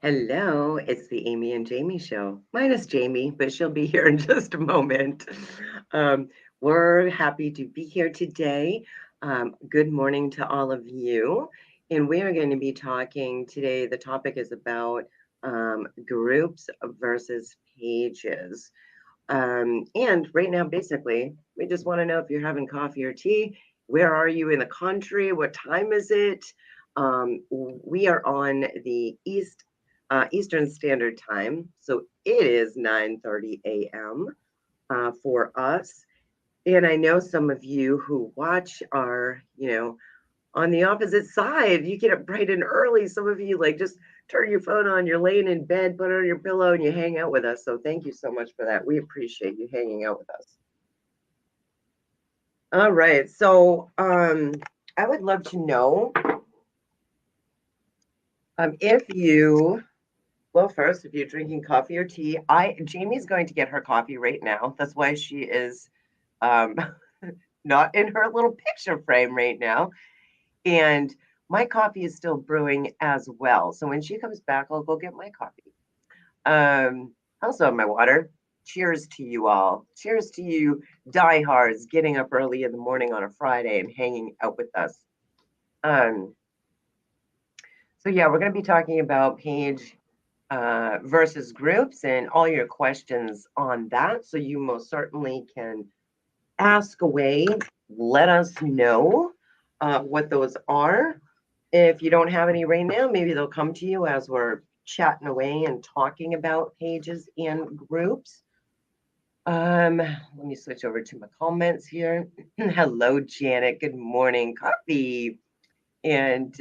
Hello, it's the Amy and Jamie show. Minus Jamie, but she'll be here in just a moment. Um, we're happy to be here today. Good morning to all of you. And we are going to be talking today. The topic is about groups versus pages. And right now, basically, we just want to know if you're having coffee or tea. Where are you in the country? What time is it? We are on the Eastern Standard Time, so it is 9:30 a.m. For us. And I know some of you who watch are, on the opposite side. You get up bright and early. Some of you like just turn your phone on, you're laying in bed, put it on your pillow, and you hang out with us. So thank you so much for that. We appreciate you hanging out with us. All right. So I would love to know if you well, first, if you're drinking coffee or tea, Jamie's going to get her coffee right now. That's why she is um, not in her little picture frame right now. And my coffee is still brewing as well. So when she comes back, I'll go get my coffee. I also have my water. Cheers to you all. Cheers to you diehards getting up early in the morning on a Friday and hanging out with us. Um, so yeah, we're going to be talking about page versus groups and all your questions on that. So you most certainly can ask away. Let us know what those are. If you don't have any right now, maybe they'll come to you as we're chatting away and talking about pages and groups. Let me switch over to my comments here. Hello, Janet. Good morning. Coffee. And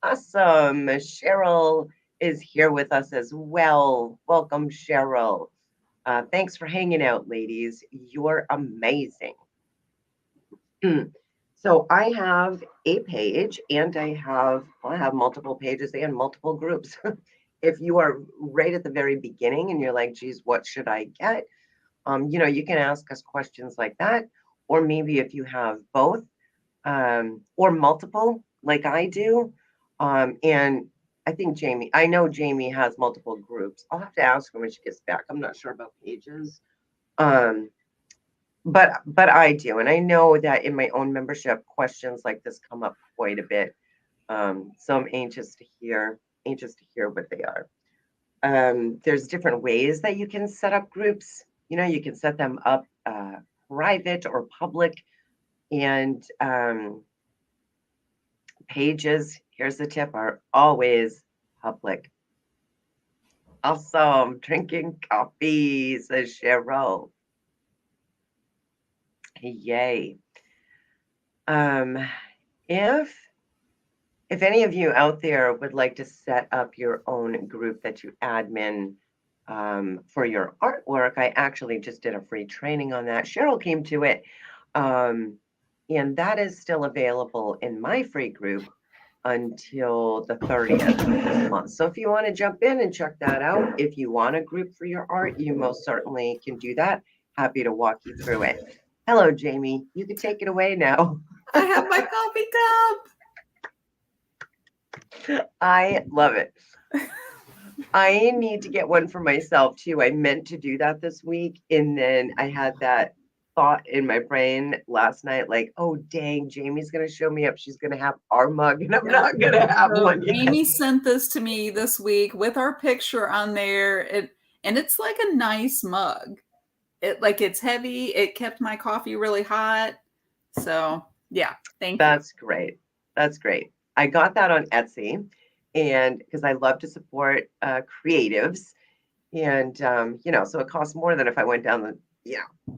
awesome. Cheryl is here with us as well. Welcome, Cheryl. Thanks for hanging out, ladies. You're amazing. So I have a page and I have multiple pages and multiple groups. If you are right at the very beginning and you're like, geez, what should I get? You can ask us questions like that. Or maybe if you have both or multiple, like I do. And I know Jamie has multiple groups. I'll have to ask her when she gets back. I'm not sure about pages. Um, but I do, and I know that in my own membership, questions like this come up quite a bit. So I'm anxious to hear what they are. There's different ways that you can set up groups. You can set them up private or public, and pages, here's the tip, are always public. Awesome. Drinking coffee, says Cheryl. Yay. Um, if any of you out there would like to set up your own group that you admin for your artwork, I actually just did a free training on that. Cheryl came to it. And that is still available in my free group until the 30th of this month. So if you want to jump in and check that out, if you want a group for your art, you most certainly can do that. Happy to walk you through it. Hello, Jamie. You can take it away now. I have my coffee cup. I love it. I need to get one for myself too. I meant to do that this week, and then I had that thought in my brain last night, like, oh dang, Jamie's gonna show me up. She's gonna have our mug, and I'm not gonna have So one yet. Amy sent this to me this week with our picture on there. And it's like a nice mug. It's heavy. It kept my coffee really hot. So yeah, thank you. That's great. That's great. I got that on Etsy, and because I love to support creatives, and so it costs more than if I went down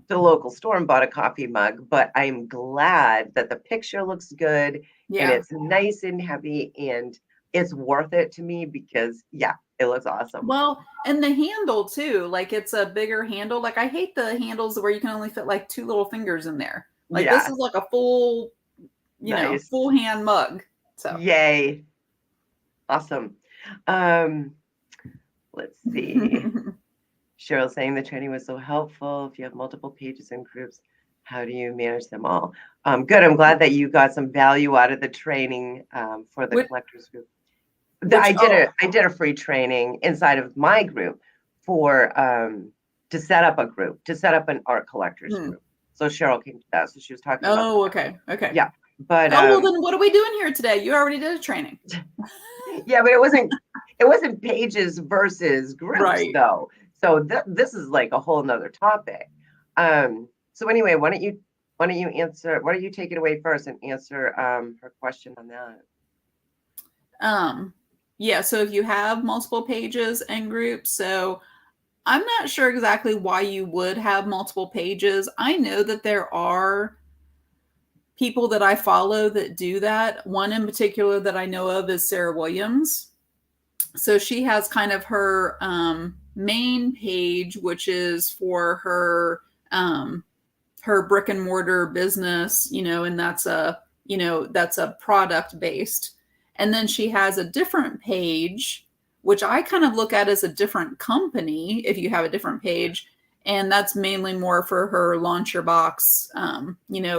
the local store and bought a coffee mug. But I'm glad that the picture looks good and Yeah. it's nice and heavy, and it's worth it to me because it looks awesome. Well, and the handle too. It's a bigger handle. I hate the handles where you can only fit like two little fingers in there. This Yeah, is like a full, nice. full hand mug. So Yay. Awesome. Um, let's see. Cheryl saying the training was so helpful. If you have multiple pages and groups, how do you manage them all? Good. I'm glad that you got some value out of the training for the Which, collectors group. Which I did a free training inside of my group for to set up a group, to set up an art collectors hmm. group. So Cheryl came to that. So she was talking about Oh, that. okay. Okay. Yeah. But Oh, well, then what are we doing here today? You already did a training. yeah, but it wasn't pages versus groups Right. though. So this is like a whole nother topic. So anyway, why don't you take it away first and answer her question on that? Yeah, so if you have multiple pages and groups, so I'm not sure exactly why you would have multiple pages. I know that there are people that I follow that do that. One in particular that I know of is Sarah Williams. So she has kind of her main page, which is for her brick and mortar business, and that's a product based. And then she has a different page, which I kind of look at as a different company if you have a different page. And that's mainly more for her launch your box,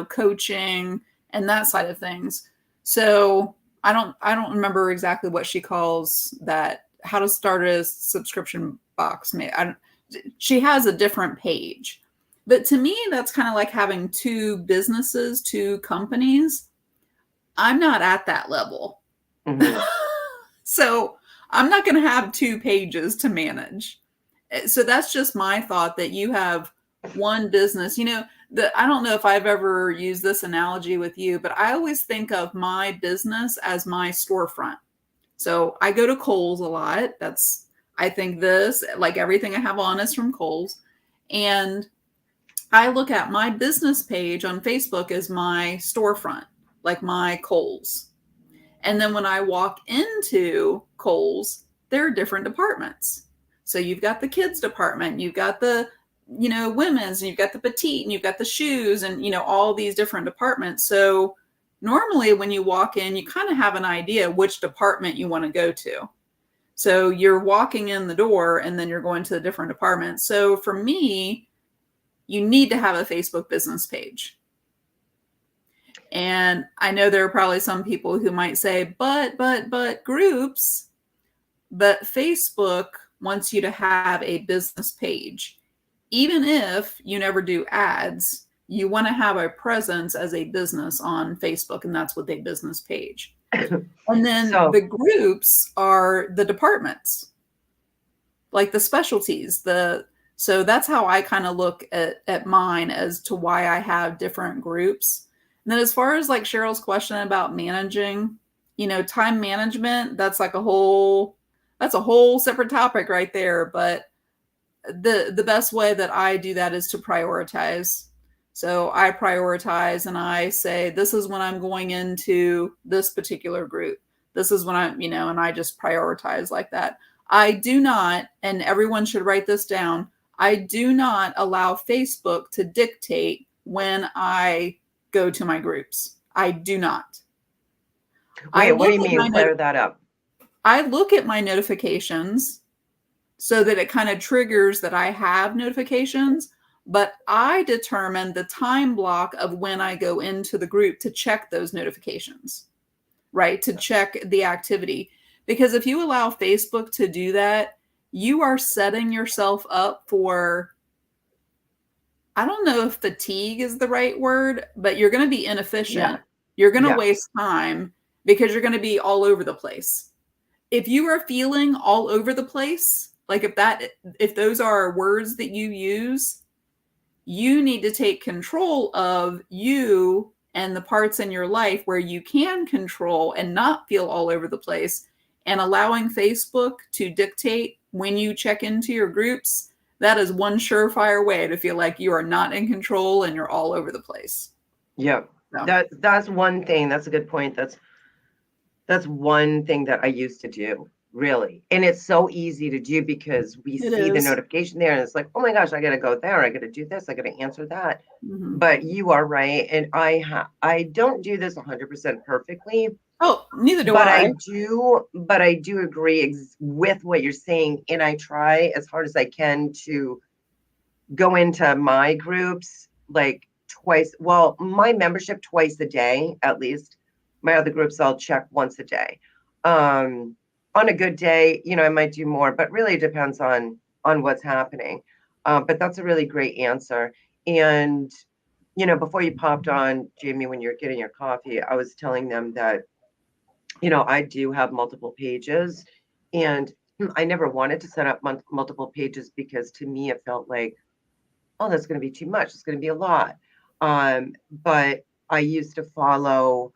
coaching and that side of things. So I don't remember exactly what she calls that, how to start a subscription box. She has a different page. But to me, that's kind of like having two businesses, two companies. I'm not at that level. Mm-hmm. So I'm not going to have two pages to manage. So that's just my thought, that you have one business. I don't know if I've ever used this analogy with you, but I always think of my business as my storefront. So I go to Kohl's a lot. I think this, like everything I have on, is from Kohl's. And I look at my business page on Facebook as my storefront, like my Kohl's. And then when I walk into Kohl's, there are different departments. So you've got the kids department, you've got the, women's, and you've got the petite, and you've got the shoes, and, all these different departments. So normally when you walk in, you kind of have an idea which department you want to go to. So you're walking in the door and then you're going to the different departments. So for me, you need to have a Facebook business page. And I know there are probably some people who might say, but groups, but Facebook wants you to have a business page. Even if you never do ads, you want to have a presence as a business on Facebook, and that's with a business page. And then the groups are the departments, like the specialties, so that's how I kind of look at mine as to why I have different groups. And then as far as like Cheryl's question about managing, time management, that's a whole separate topic right there. But the best way that I do that is to prioritize. So I prioritize and I say, this is when I'm going into this particular group. This is when and I just prioritize like that. I do not, and everyone should write this down, I do not allow Facebook to dictate when I go to my groups. I do not. Wait, what do you mean? Clear that up. I look at my notifications so that it kind of triggers that I have notifications, but I determine the time block of when I go into the group to check those notifications, right? To check the activity. Because if you allow Facebook to do that, you are setting yourself up for, I don't know if fatigue is the right word, but you're going to be inefficient. Yeah. You're going to waste time because you're going to be all over the place. If you are feeling all over the place, like if those are words that you use, you need to take control of you and the parts in your life where you can control and not feel all over the place, and allowing Facebook to dictate when you check into your groups. That is one surefire way to feel like you are not in control and you're all over the place. Yep. So. That's one thing. That's a good point. That's one thing that I used to do, really. And it's so easy to do because we see the notification there and it's like, oh my gosh, I got to go there. I got to do this. I got to answer that. Mm-hmm. But you are right. And I don't do this 100% perfectly. Oh, neither do I. But I do agree with what you're saying. And I try as hard as I can to go into my groups like my membership twice a day, at least. My other groups I'll check once a day. on a good day, I might do more, but really it depends on what's happening. But that's a really great answer. And before you popped on, Jamie, when you're getting your coffee, I was telling them that I do have multiple pages, and I never wanted to set up multiple pages because to me it felt like, oh, that's going to be too much. It's going to be a lot. But I used to follow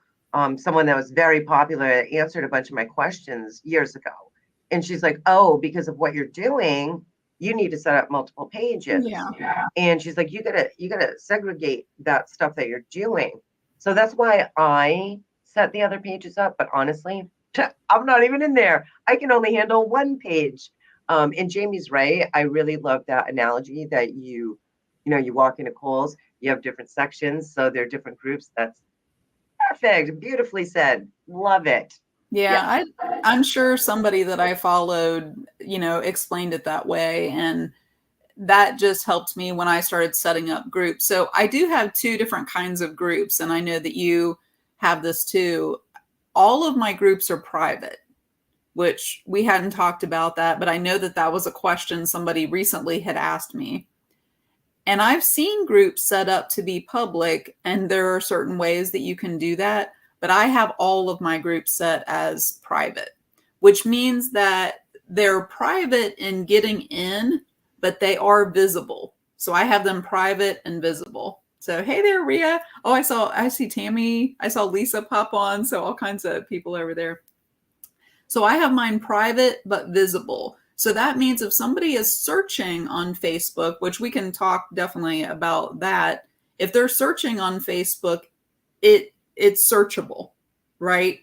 someone that was very popular that answered a bunch of my questions years ago. And she's like, oh, because of what you're doing, you need to set up multiple pages. Yeah. And she's like, you gotta segregate that stuff that you're doing. So that's why I set the other pages up. But honestly, I'm not even in there. I can only handle one page. And Jamie's right. I really love that analogy that you walk into Kohl's, you have different sections, so they're different groups. That's perfect. Beautifully said. Love it. Yeah, I'm sure somebody that I followed, explained it that way. And that just helped me when I started setting up groups. So I do have two different kinds of groups, and I know that you have this too. All of my groups are private, which we hadn't talked about that, but I know that that was a question somebody recently had asked me. And I've seen groups set up to be public, and there are certain ways that you can do that. But I have all of my groups set as private, which means that they're private in getting in, but they are visible. So I have them private and visible. So, hey there, Ria. Oh, I see Tammy. I saw Lisa pop on. So all kinds of people over there. So I have mine private, but visible. So that means if somebody is searching on Facebook, which we can talk definitely about that, if they're searching on Facebook, it's searchable, right?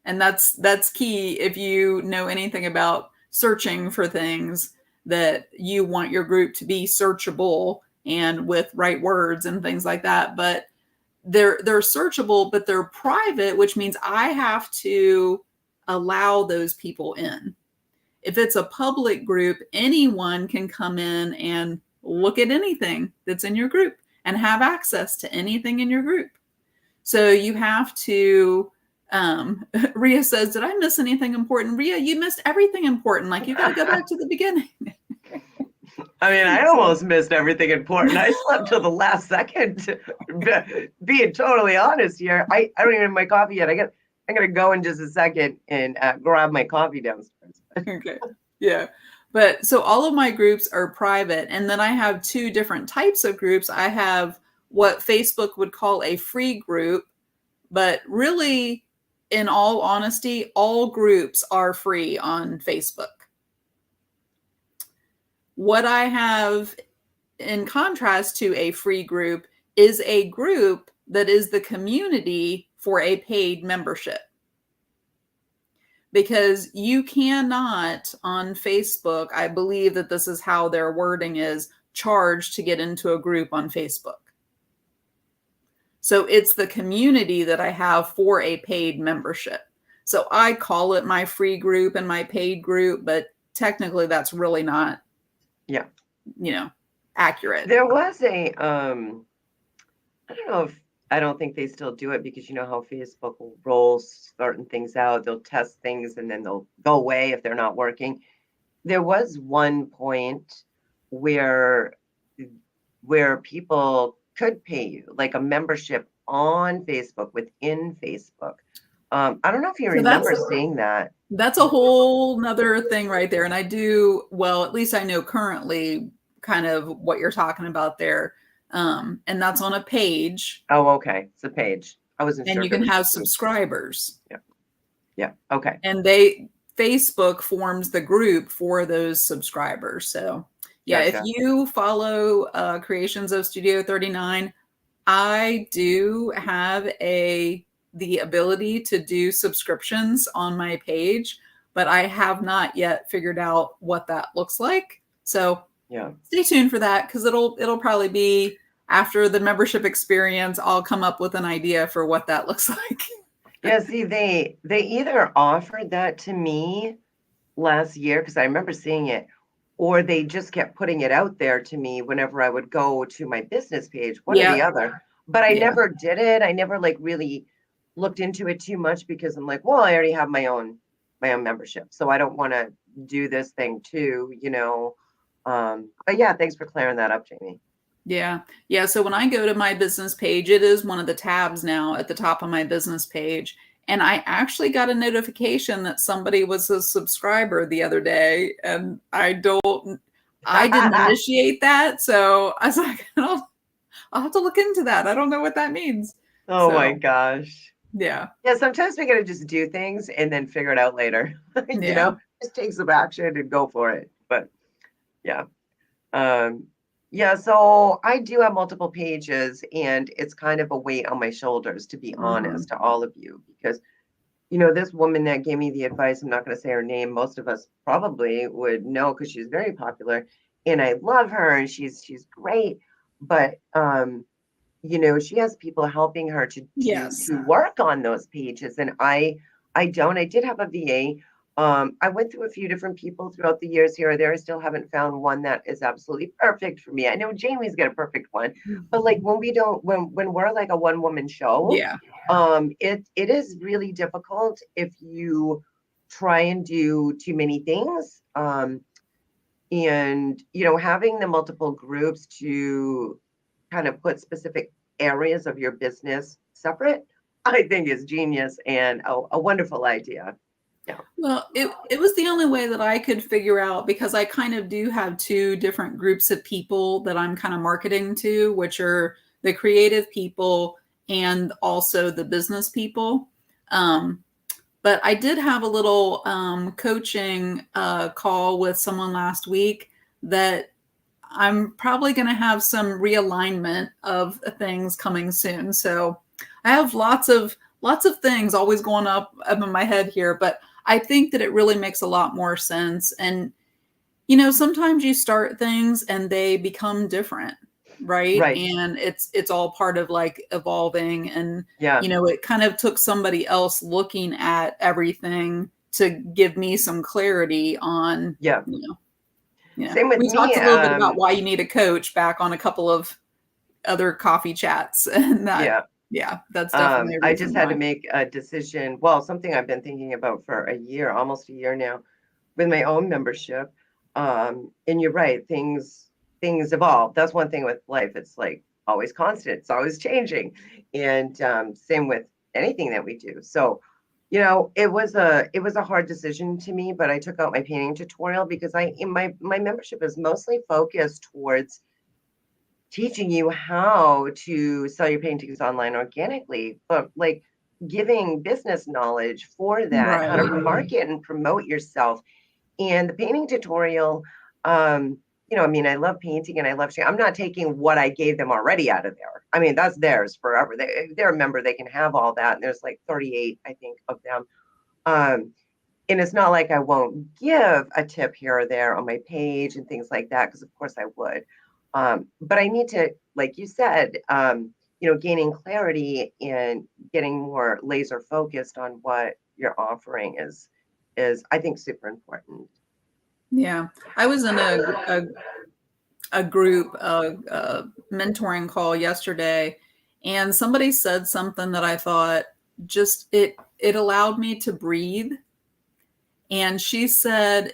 And that's key if you know anything about searching for things, that you want your group to be searchable and with right words and things like that. But they're searchable, but they're private, which means I have to allow those people in. If it's a public group, anyone can come in and look at anything that's in your group and have access to anything in your group. So you have to, Ria says, did I miss anything important? Ria, you missed everything important. Like, you got to go back to the beginning. I mean, I almost missed everything important. I slept till the last second. Being totally honest here, I don't even have my coffee yet. I'm gonna go in just a second and grab my coffee downstairs. Okay. Yeah. But so all of my groups are private. And then I have two different types of groups. I have what Facebook would call a free group, but really, in all honesty, all groups are free on Facebook. What I have in contrast to a free group is a group that is the community for a paid membership. Because you cannot on Facebook, I believe that this is how their wording is, charge to get into a group on Facebook. So it's the community that I have for a paid membership. So I call it my free group and my paid group, but technically that's really not, accurate. There was a, I don't think they still do it, because you know how Facebook will roll certain things out. They'll test things and then they'll go away if they're not working. There was one point where people could pay you like a membership on Facebook, within Facebook. I don't know if you remember seeing that. That's a whole nother thing right there. And I do, well, at least I know currently kind of what you're talking about there. And that's on a page. Oh, okay. It's a page. I wasn't sure. And you can have subscribers. Yeah. Okay. And Facebook forms the group for those subscribers. So yeah, Gotcha. If you follow Creations of Studio 39, I do have the ability to do subscriptions on my page, but I have not yet figured out what that looks like. So yeah, stay tuned for that, because it'll probably be after the membership experience. I'll come up with an idea for what that looks like. Yeah, see, they either offered that to me last year, because I remember seeing it, or they just kept putting it out there to me whenever I would go to my business page, one or the other. But I never did it. I never really looked into it too much, because I'm like, well, I already have my own my own membership. So I don't want to do this thing too, you know. But yeah, thanks for clearing that up, Jamie. Yeah. Yeah. So when I go to my business page, it is one of the tabs now at the top of my business page. And I actually got a notification that somebody was a subscriber the other day. And I didn't initiate that. So I was like, I'll have to look into that. I don't know what that means. Oh my So gosh. yeah. Yeah, sometimes we gotta just do things and then figure it out later. You Yeah. know, just take some action and go for it. But yeah. Um, yeah, so I do have multiple pages, and it's kind of a weight on my shoulders, to be Hmm. honest, to all of you, because you know, this woman that gave me the advice, I'm not going to say her name, most of us probably would know because she's very popular, and I love her, and she's great, but you know, she has people helping her Yes. to work on those pages, and I don't. I did have a VA. I went through a few different people throughout the years here or there. I still haven't found one that is absolutely perfect for me. I know Jamie's got a perfect one, but like when we don't, when we're like a one woman show, Yeah. it is really difficult if you try and do too many things. And you know, having the multiple groups to kind of put specific areas of your business separate, I think is genius and a wonderful idea. Yeah. Well, it was the only way that I could figure out because I kind of do have two different groups of people that I'm kind of marketing to, which are the creative people and also the business people. Um, but I did have a little coaching call with someone last week that I'm probably going to have some realignment of things coming soon. So I have lots of things always going up in my head here, but I think that it really makes a lot more sense. And you know, sometimes you start things and they become different, right? Right. And it's all part of like evolving. And Yeah. you know, it kind of took somebody else looking at everything to give me some clarity on, Yeah. you know, yeah. Same with We me. talked a little bit about why you need a coach back on a couple of other coffee chats. And that, Yeah. yeah, that's definitely a I just reason had to why. make a decision. Well, something I've been thinking about for a year, almost a year now, with my own membership. And you're right, things evolve. That's one thing with life. It's like always constant. It's always changing. And same with anything that we do. So, you know, it was a hard decision to me, but I took out my painting tutorial because I in my membership is mostly focused towards teaching you how to sell your paintings online organically, but like giving business knowledge for that, how to Right. market and promote yourself. And the painting tutorial, you know, I mean, I love painting and I love I'm not taking what I gave them already out of there. I mean, that's theirs forever. They're a member, they can have all that. And there's like 38, I think, of them. Um, and it's not like I won't give a tip here or there on my page and things like that, because of course I would. But I need to, like you said, you know, gaining clarity and getting more laser focused on what you're offering is I think super important. Yeah. I was in a group, a mentoring call yesterday, and somebody said something that I thought just it allowed me to breathe. And she said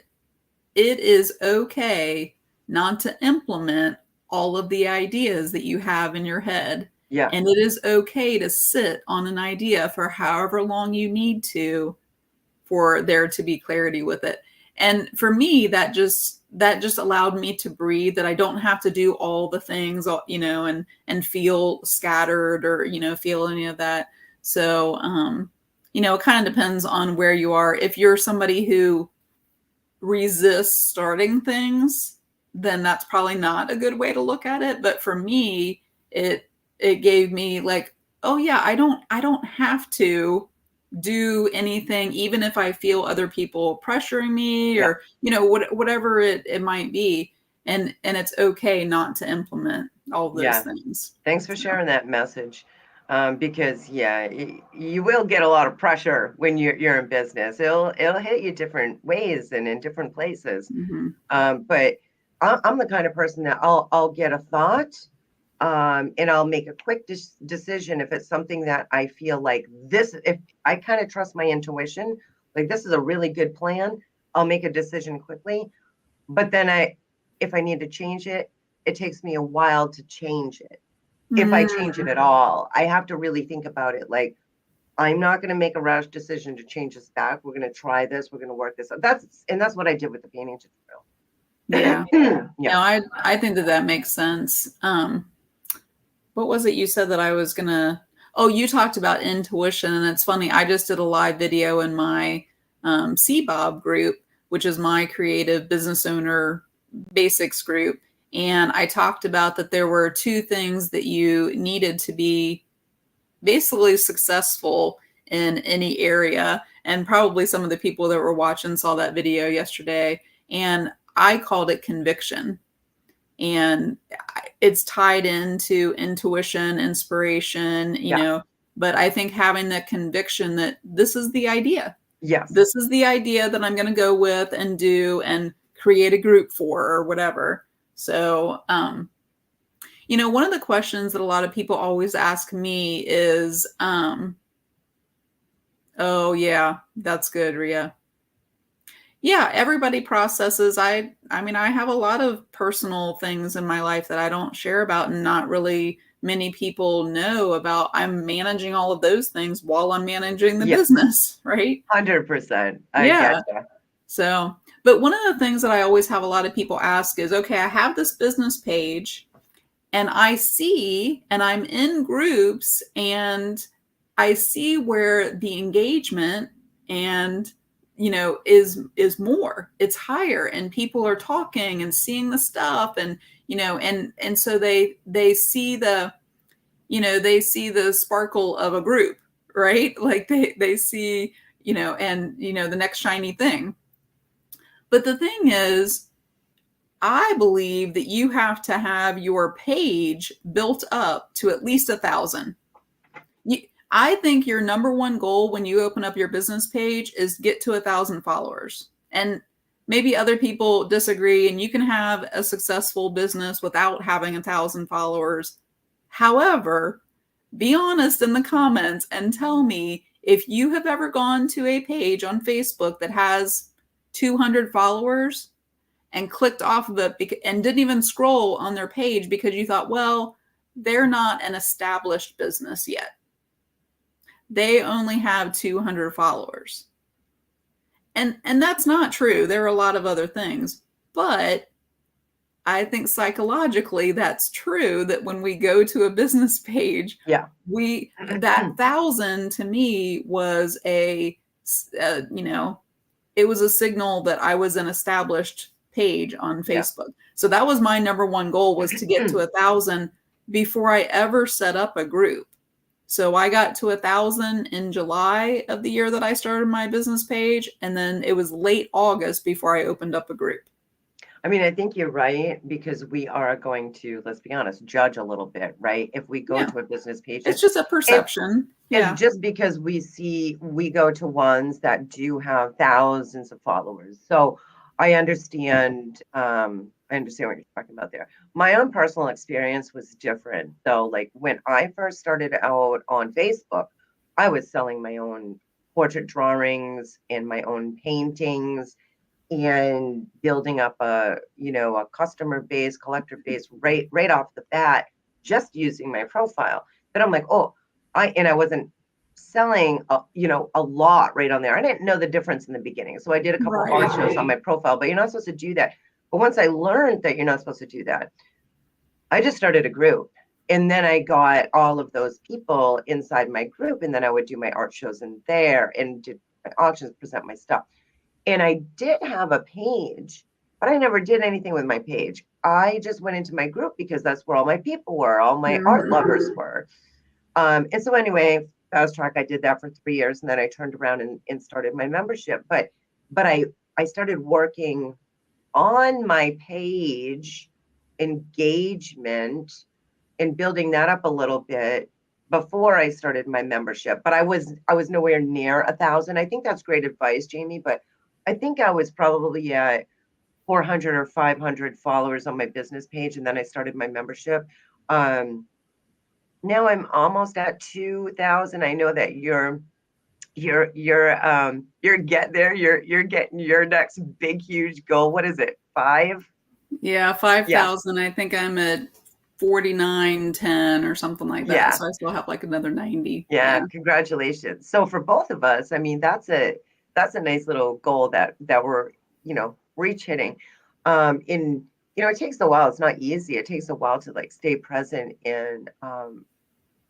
it is okay not to implement all of the ideas that you have in your head. Yeah, And it is okay to sit on an idea for however long you need to for there to be clarity with it. And for me, that just allowed me to breathe, that I don't have to do all the things, you know, and feel scattered or, you know, feel any of that. So, you know, it kind of depends on where you are. If you're somebody who resists starting things, then that's probably not a good way to look at it. But for me, it gave me like, oh yeah, I don't have to do anything, even if I feel other people pressuring me yeah, or, you know, whatever it might be. And it's okay not to implement all those yeah. things. Thanks for So, sharing that message. Because yeah, you will get a lot of pressure when you're in business. It'll hit you different ways and in different places. mhm. But I'm the kind of person that I'll get a thought, and I'll make a quick decision if it's something that I feel like this. If I kind of trust my intuition, Like, this is a really good plan. I'll make a decision quickly. But then if I need to change it, it takes me a while to change it. If I change it at all, I have to really think about it. Like, I'm not going to make a rash decision to change this back. We're going to try this. We're going to work this. That's what I did with the painting tutorial. Yeah. Yeah. No, I think that makes sense. What was it you said that I was gonna? Oh, you talked about intuition, and it's funny. I just did a live video in my CBOB group, which is my creative business owner basics group, and I talked about that there were two things that you needed to be basically successful in any area, and probably some of the people that were watching saw that video yesterday, and I called it conviction. And it's tied into intuition, inspiration, you know, but I think having the conviction that this is the idea. Yes. This is the idea that I'm going to go with and do and create a group for or whatever. So, you know, one of the questions that a lot of people always ask me is, oh yeah, that's good, Ria. Yeah, everybody processes. I mean, I have a lot of personal things in my life that I don't share about and not really many people know about. I'm managing all of those things while I'm managing the business, right? 100%. I Yeah. getcha. So, but one of the things that I always have a lot of people ask is, okay, I have this business page and I see, and I'm in groups and I see where the engagement and you know is more, it's higher, and people are talking and seeing the stuff, and you know and so they see the, you know, they see the sparkle of a group, right? Like they see, you know, and you know the next shiny thing. But the thing is, I believe that you have to have your page built up to at least 1,000. I think your number one goal when you open up your business page is get to 1,000 followers. And maybe other people disagree, and you can have a successful business without having 1,000 followers. However, be honest in the comments and tell me if you have ever gone to a page on Facebook that has 200 followers and clicked off of it and didn't even scroll on their page because you thought, well, they're not an established business yet. They only have 200 followers. And that's not true. There are a lot of other things, but I think psychologically that's true, that when we go to a business page, that 1,000 to me was you know, it was a signal that I was an established page on Facebook. So that was my number one goal, was to get to 1,000 before I ever set up a group. So I got to 1,000 in July of the year that I started my business page. And then it was late August before I opened up a group. I mean, I think you're right, because we are going to, let's be honest, judge a little bit, right? If we go to a business page, it's just a perception. It's just because we go to ones that do have thousands of followers. So I understand what you're talking about there. My own personal experience was different. So like when I first started out on Facebook, I was selling my own portrait drawings and my own paintings and building up a customer base, collector base right off the bat, just using my profile. But I'm like, I wasn't selling a lot right on there. I didn't know the difference in the beginning. So I did a couple of art shows on my profile, but you're not supposed to do that. But once I learned that you're not supposed to do that, I just started a group. And then I got all of those people inside my group, and then I would do my art shows in there and did my auctions, present my stuff. And I did have a page, but I never did anything with my page. I just went into my group because that's where all my people were, all my art lovers were. And so anyway, fast track, I did that for 3 years, and then I turned around and started my membership. But I started working on my page engagement and building that up a little bit before I started my membership. But I was nowhere near 1,000. I think that's great advice, Jamie, but I think I was probably at 400 or 500 followers on my business page, and then I started my membership. Now I'm almost at 2,000. I know that you're you're getting there. You're getting your next big huge goal. What is it? 5? Yeah, Yeah. 5,000. I think I'm at 4910 or something like that. Yeah. So I still have like another 90. Yeah, Yeah. congratulations. So for both of us, I mean, that's a nice little goal that we're, reach hitting. In it takes a while. It's not easy. It takes a while to like stay present and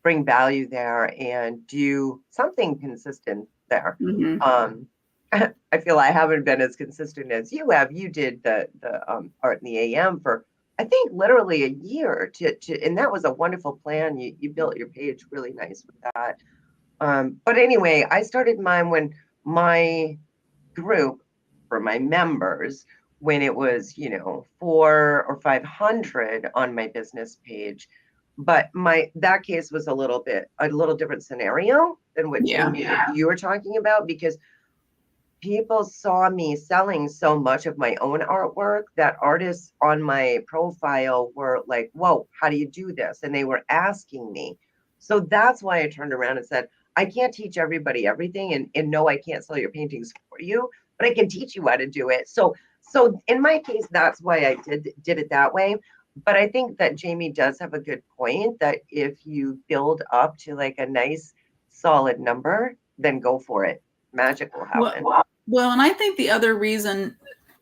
bring value there and do something consistent there. Hmm. Um, I feel I haven't been as consistent as you have. You did the art in the AM for I think literally a year and that was a wonderful plan. You built your page really nice with that. But anyway, I started mine when my group for my members, when it was, 400 or 500 on my business page. But that case was a little different scenario than what Yeah. Jamie you were talking about because people saw me selling so much of my own artwork that artists on my profile were like, whoa, how do you do this? And they were asking me. So that's why I turned around and said, I can't teach everybody everything. And no, I can't sell your paintings for you, but I can teach you how to do it. So in my case, that's why I did it that way. But I think that Jamie does have a good point that if you build up to like a nice solid number, then go for it. Magic will happen. Well, and I think the other reason,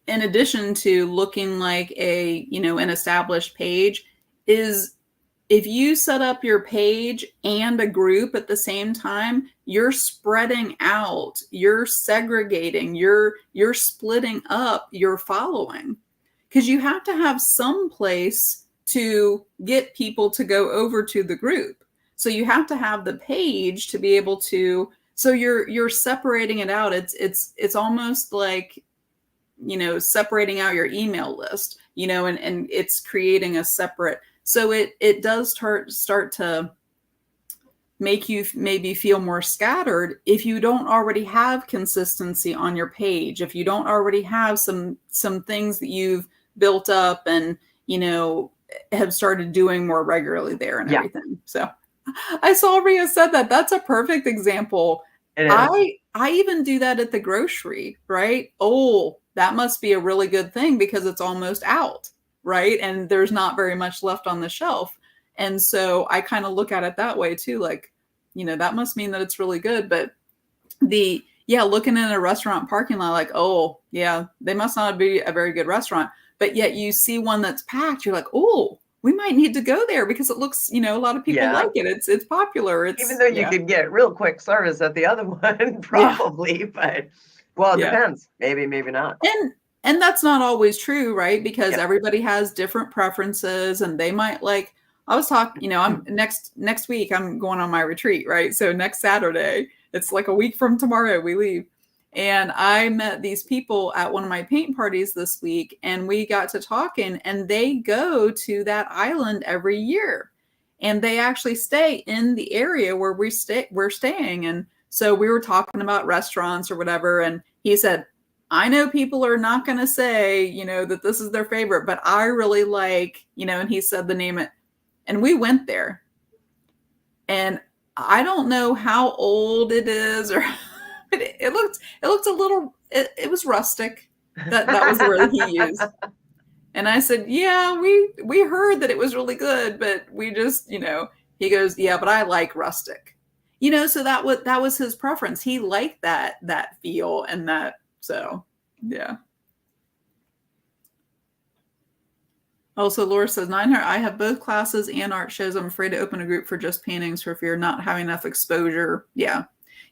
in addition to looking like an established page, is if you set up your page and a group at the same time, you're spreading out, you're segregating, you're splitting up your following. Because you have to have some place to get people to go over to the group. So you have to have the page to be able to, so you're separating it out. It's almost like, separating out your email list, and it's creating a separate, so it does start to make you maybe feel more scattered if you don't already have consistency on your page, if you don't already have some things that you've built up and have started doing more regularly there and everything. So I saw Ria said that. That's a perfect example. It is. I even do that at the grocery, right? Oh, that must be a really good thing because it's almost out, right? And there's not very much left on the shelf. And so I kind of look at it that way too. Like, that must mean that it's really good. But looking in a restaurant parking lot, like, oh, yeah, they must not be a very good restaurant. But yet you see one that's packed, you're like, oh, we might need to go there because it looks, a lot of people like it. It's popular. Even though you could get real quick service at the other one, probably, but it depends. Maybe not. And that's not always true, right? Because everybody has different preferences and they might like, I was talking, I'm next week, I'm going on my retreat, right? So next Saturday, it's like a week from tomorrow, we leave. And I met these people at one of my paint parties this week, and we got to talking, and they go to that island every year. And they actually stay in the area where we're staying. And so we were talking about restaurants or whatever. And he said, I know people are not going to say, that this is their favorite, but I really like, and he said the name it. And we went there. And I don't know how old it is or it looked a little, it was rustic. That was the word he used. And I said, yeah, we heard that it was really good, but we just, he goes, yeah, but I like rustic. So that was his preference. He liked that feel and that, so yeah. Also, Laura says, 900, I have both classes and art shows. I'm afraid to open a group for just paintings for fear of not having enough exposure. Yeah.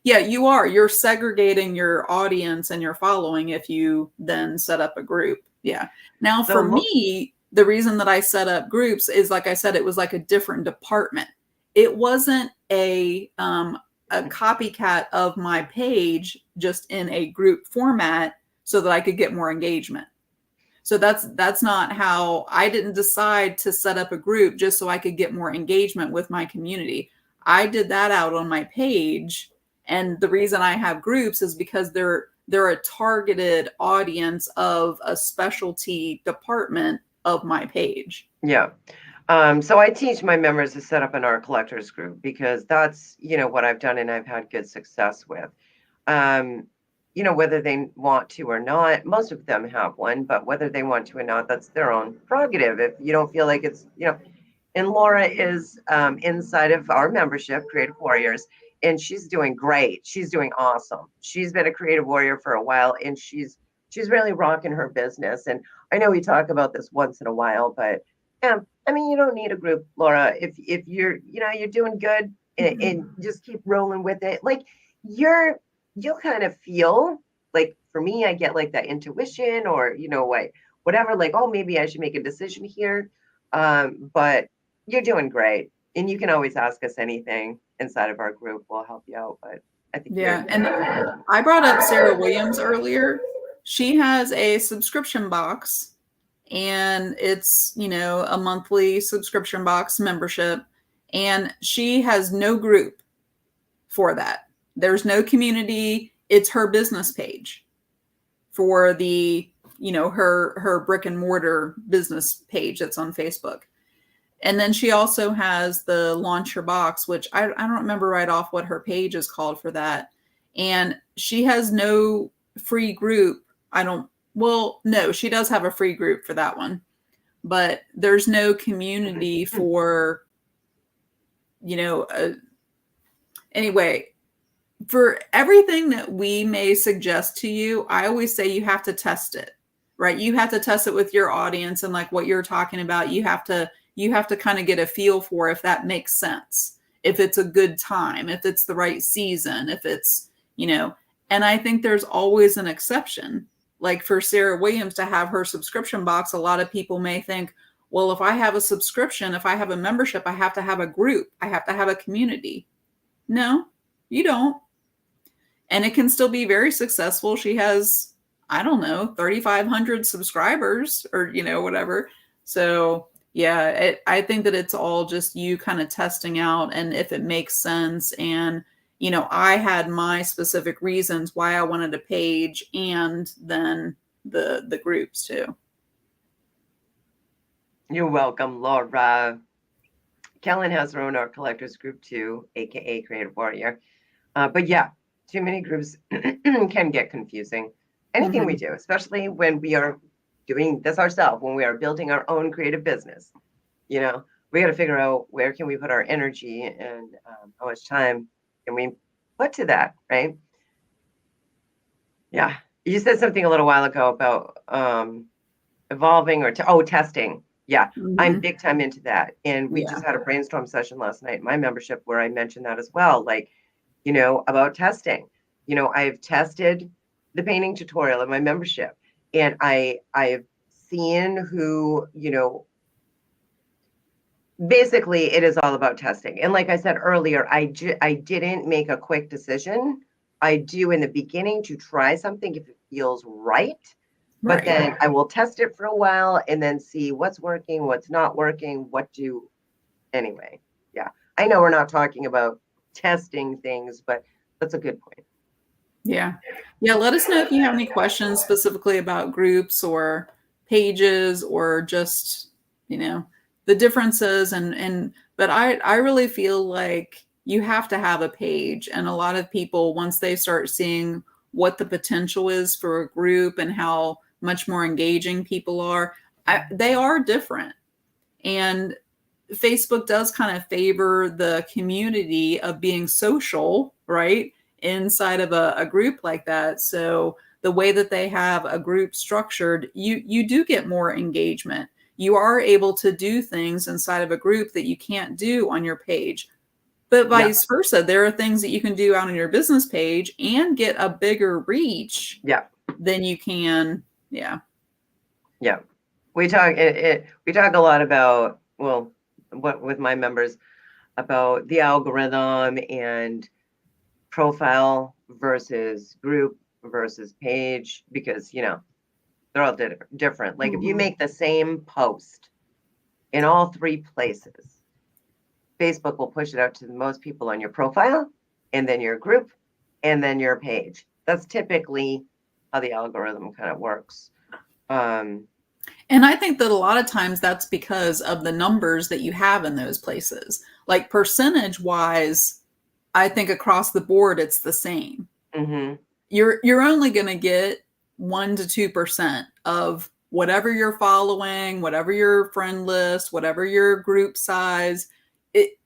Yeah, you are. You're segregating your audience and your following if you then set up a group. Yeah. Now, for me, the reason that I set up groups is, like I said, it was like a different department. It wasn't a copycat of my page, just in a group format so that I could get more engagement. So that's not how, I didn't decide to set up a group just so I could get more engagement with my community. I did that out on my page. And the reason I have groups is because they're a targeted audience of a specialty department of my page. Yeah. So I teach my members to set up an art collectors group because that's, what I've done and I've had good success with. you know, whether they want to or not. Most of them have one, but whether they want to or not, that's their own prerogative. If you don't feel like it's, you know, and Laura is inside of our membership, Creative Warriors, and she's doing great. She's doing awesome. She's been a creative warrior for a while, and she's really rocking her business. And I know we talk about this once in a while, but I mean, you don't need a group, Laura. If you're, you know, you're doing good, and just keep rolling with it. Like you'll kind of feel like, for me, I get like that intuition, or you know what, whatever. Like, oh, maybe I should make a decision here. But you're doing great, and you can always ask us anything inside of our group. We'll help you out. But I think Yeah, and I brought up Sarah Williams earlier. She has a subscription box, and it's, you know, a monthly subscription box membership, and she has no group for that. There's no community. It's her business page for the, you know, her brick and mortar business page that's on Facebook. And then she also has the Launch Your Box, which I don't remember right off what her page is called for that. And she has no free group. No, she does have a free group for that one, but there's no community for, you know, anyway, for everything that we may suggest to you, I always say you have to test it, right? You have to test it with your audience, and like what you're talking about, you have to kind of get a feel for if that makes sense, if it's a good time, if it's the right season, if it's, you know, and I think there's always an exception. Like for Sarah Williams to have her subscription box, a lot of people may think, well, if I have a subscription, if I have a membership, I have to have a group. I have to have a community. No, you don't. And it can still be very successful. She has, I don't know, 3,500 subscribers, or, you know, whatever. So yeah, I think that it's all just you kind of testing out, and if it makes sense. And, you know, I had my specific reasons why I wanted a page, and then the groups too. You're welcome, Laura. Kellen has her own art collectors group too, aka Creative Warrior. But yeah, too many groups can get confusing. Anything we do, especially when we are doing this ourselves, when we are building our own creative business, you know, we got to figure out where can we put our energy, and how much time can we put to that, right? Yeah. You said something a little while ago about evolving or testing. Yeah, I'm big time into that. And we just had a brainstorm session last night in my membership where I mentioned that as well. Like, you know, about testing. You know, I've tested the painting tutorial in my membership, and I've seen who, you know, basically it is all about testing. And like I said earlier, I didn't make a quick decision. I do in the beginning to try something if it feels right. But then I will test it for a while and then see what's working, what's not working, anyway. Yeah. I know we're not talking about testing things, but that's a good point. Yeah. Yeah. Let us know if you have any questions specifically about groups or pages, or just, you know, the differences. But I really feel like you have to have a page. And a lot of people, once they start seeing what the potential is for a group and how much more engaging people are, they are different. And Facebook does kind of favor the community of being social, right, inside of a group like that. So the way that they have a group structured, you do get more engagement. You are able to do things inside of a group that you can't do on your page. But vice versa, there are things that you can do out on your business page and get a bigger reach than you can. Yeah. We talk a lot about, well, what with my members, about the algorithm and profile versus group versus page, because, you know, they're all different. Like if you make the same post in all three places, Facebook will push it out to the most people on your profile, and then your group, and then your page. That's typically how the algorithm kind of works. And I think that a lot of times that's because of the numbers that you have in those places. Like percentage wise, I think across the board, it's the same. you're only going to get 1 to 2% of whatever you're following, whatever your friend list, whatever your group size.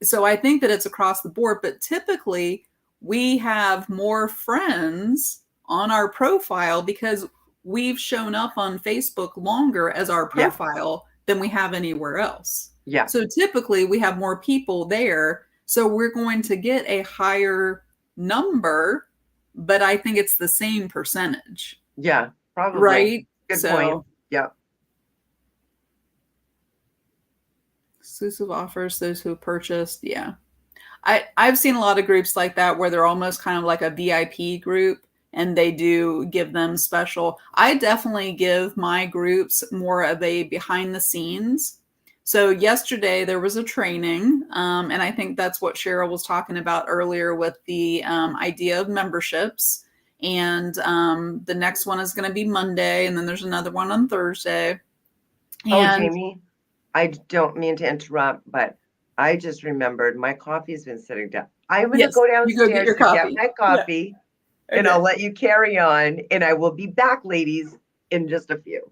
So I think that it's across the board, but typically we have more friends on our profile because we've shown up on Facebook longer as our Yeah. profile than we have anywhere else. Yeah. So typically we have more people there. So we're going to get a higher number, but I think it's the same percentage. Yeah, probably. Right? Good So point. Yeah. exclusive offers, those who purchased. Yeah. I've seen a lot of groups like that where they're almost kind of like a VIP group and they do give them special. I definitely give my groups more of a behind the scenes. So yesterday there was a training, and I think that's what Cheryl was talking about earlier with the idea of memberships. And the next one is going to be Monday, and then there's another one on Thursday. Oh, Jamie, I don't mean to interrupt, but I just remembered my coffee's been sitting down. I'm going to go downstairs to get my coffee, and I'll let you carry on, and I will be back, ladies, in just a few.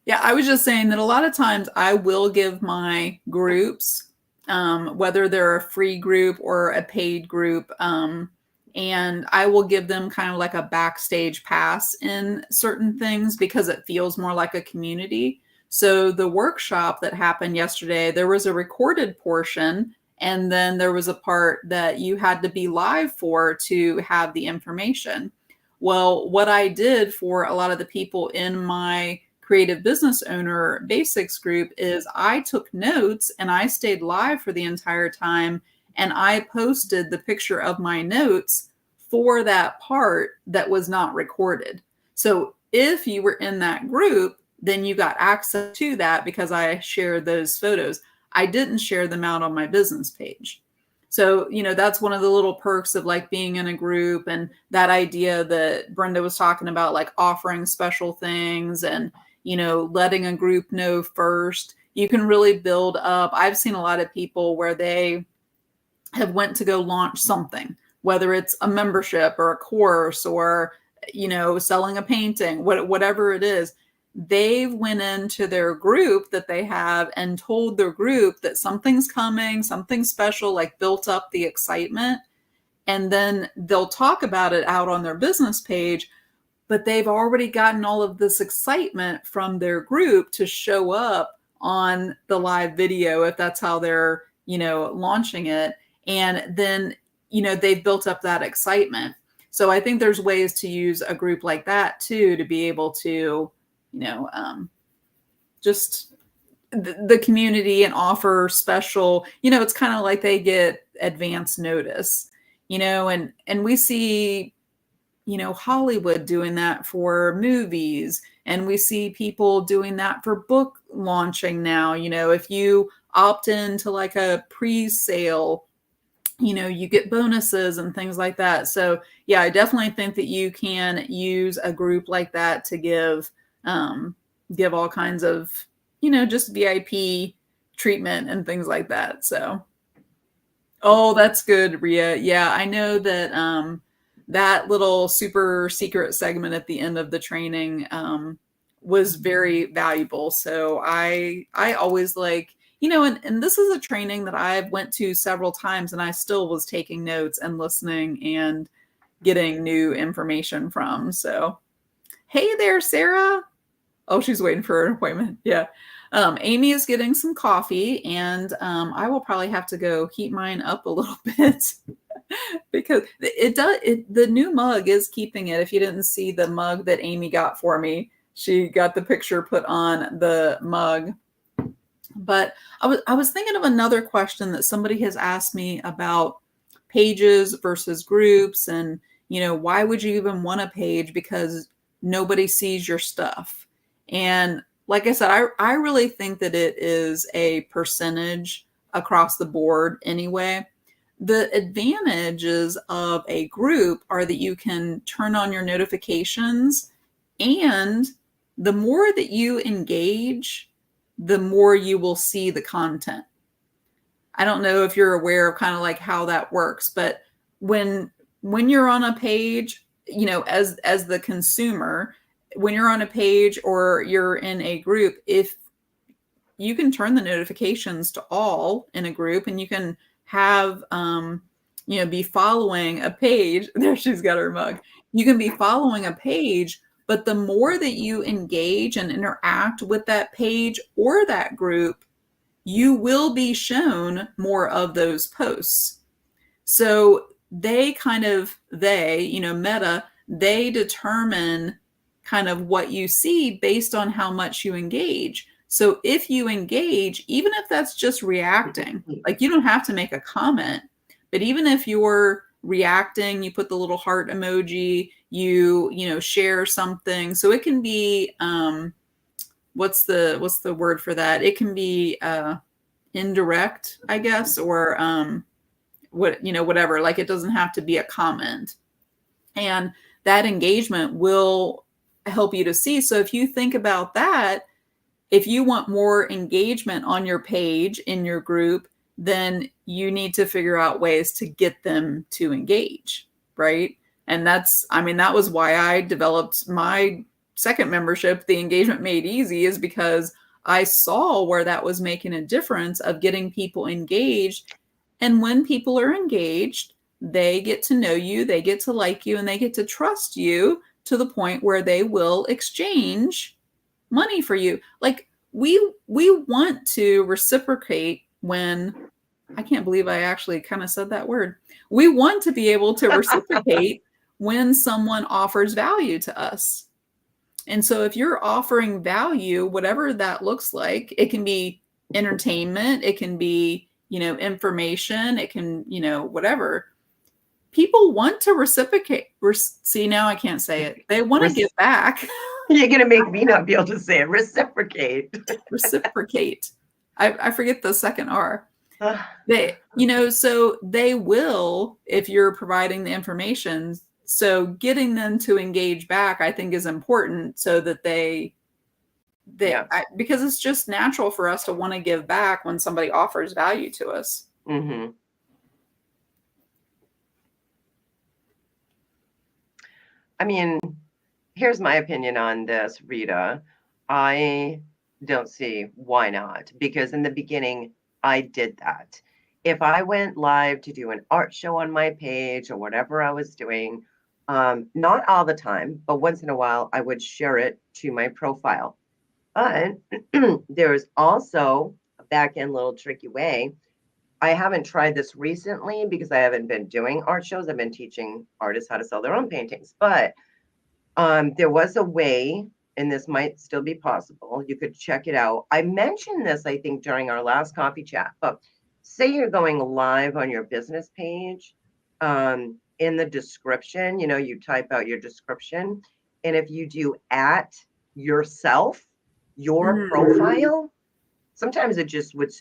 Yeah, I was just saying that a lot of times I will give my groups, whether they're a free group or a paid group, and I will give them kind of like a backstage pass in certain things because it feels more like a community. So the workshop that happened yesterday, there was a recorded portion, and then there was a part that you had to be live for to have the information. Well, what I did for a lot of the people in my creative business owner basics group is I took notes and I stayed live for the entire time, and I posted the picture of my notes for that part that was not recorded. So if you were in that group, then you got access to that because I shared those photos. I didn't share them out on my business page. So, that's one of the little perks of like being in a group, and that idea that Brenda was talking about, like offering special things and, letting a group know first. You can really build up. I've seen a lot of people where they have went to go launch something, whether it's a membership or a course or, selling a painting, whatever it is. They've went into their group that they have and told their group that something's coming, something special, like built up the excitement. And then they'll talk about it out on their business page, but they've already gotten all of this excitement from their group to show up on the live video, if that's how they're, launching it. And then, they've built up that excitement. So I think there's ways to use a group like that too, to be able to, just the community and offer special, it's kind of like they get advance notice, and we see, Hollywood doing that for movies, and we see people doing that for book launching now. If you opt into like a pre-sale, you get bonuses and things like that. So yeah, I definitely think that you can use a group like that to give all kinds of, just VIP treatment and things like that. So, oh, that's good, Ria. Yeah, I know that that little super secret segment at the end of the training was very valuable. So I always like, and this is a training that I've went to several times, and I still was taking notes and listening and getting new information from. So, hey there, Sarah. Oh, she's waiting for an appointment. Yeah. Amy is getting some coffee, and I will probably have to go heat mine up a little bit because the new mug is keeping it. If you didn't see the mug that Amy got for me, she got the picture put on the mug. But I was thinking of another question that somebody has asked me about pages versus groups, and why would you even want a page because nobody sees your stuff? And like I said, I really think that it is a percentage across the board anyway. The advantages of a group are that you can turn on your notifications, and the more that you engage, the more you will see the content. I don't know if you're aware of kind of like how that works, but when you're on a page, as the consumer, when you're on a page or you're in a group, if you can turn the notifications to all in a group, and you can have be following a page. There, she's got her mug. You can be following a page, but the more that you engage and interact with that page or that group, you will be shown more of those posts. So Meta, they determine kind of what you see based on how much you engage. So if you engage, even if that's just reacting, like you don't have to make a comment, but even if you're reacting, you put the little heart emoji, you share something. So it can be, what's the word for that? It can be indirect, I guess, or whatever. Like it doesn't have to be a comment, and that engagement will help you to see. So if you think about that, if you want more engagement on your page in your group, then you need to figure out ways to get them to engage, right? And that was why I developed my second membership, the Engagement Made Easy, is because I saw where that was making a difference of getting people engaged. And when people are engaged, they get to know you, they get to like you, and they get to trust you to the point where they will exchange money for you. Like we want to reciprocate when, I can't believe I actually kind of said that word. We want to be able to reciprocate when someone offers value to us. And so if you're offering value, whatever that looks like, it can be entertainment, it can be, information, it can, whatever. People want to reciprocate. See, now I can't say it. They want to give back. You're going to make me not be able to say it. Reciprocate. Reciprocate. I forget the second R. So they will, if you're providing the information. So getting them to engage back, I think, is important, so that because it's just natural for us to want to give back when somebody offers value to us. Mm-hmm. I mean, here's my opinion on this, Rita. I don't see why not, because in the beginning, I did that. If I went live to do an art show on my page or whatever I was doing, not all the time, but once in a while, I would share it to my profile. But there's also a back end little tricky way. I haven't tried this recently because I haven't been doing art shows. I've been teaching artists how to sell their own paintings. But there was a way, and this might still be possible. You could check it out. I mentioned this, I think, during our last coffee chat. But say you're going live on your business page. In the description, you type out your description. And if you do at yourself, your profile, sometimes it just would,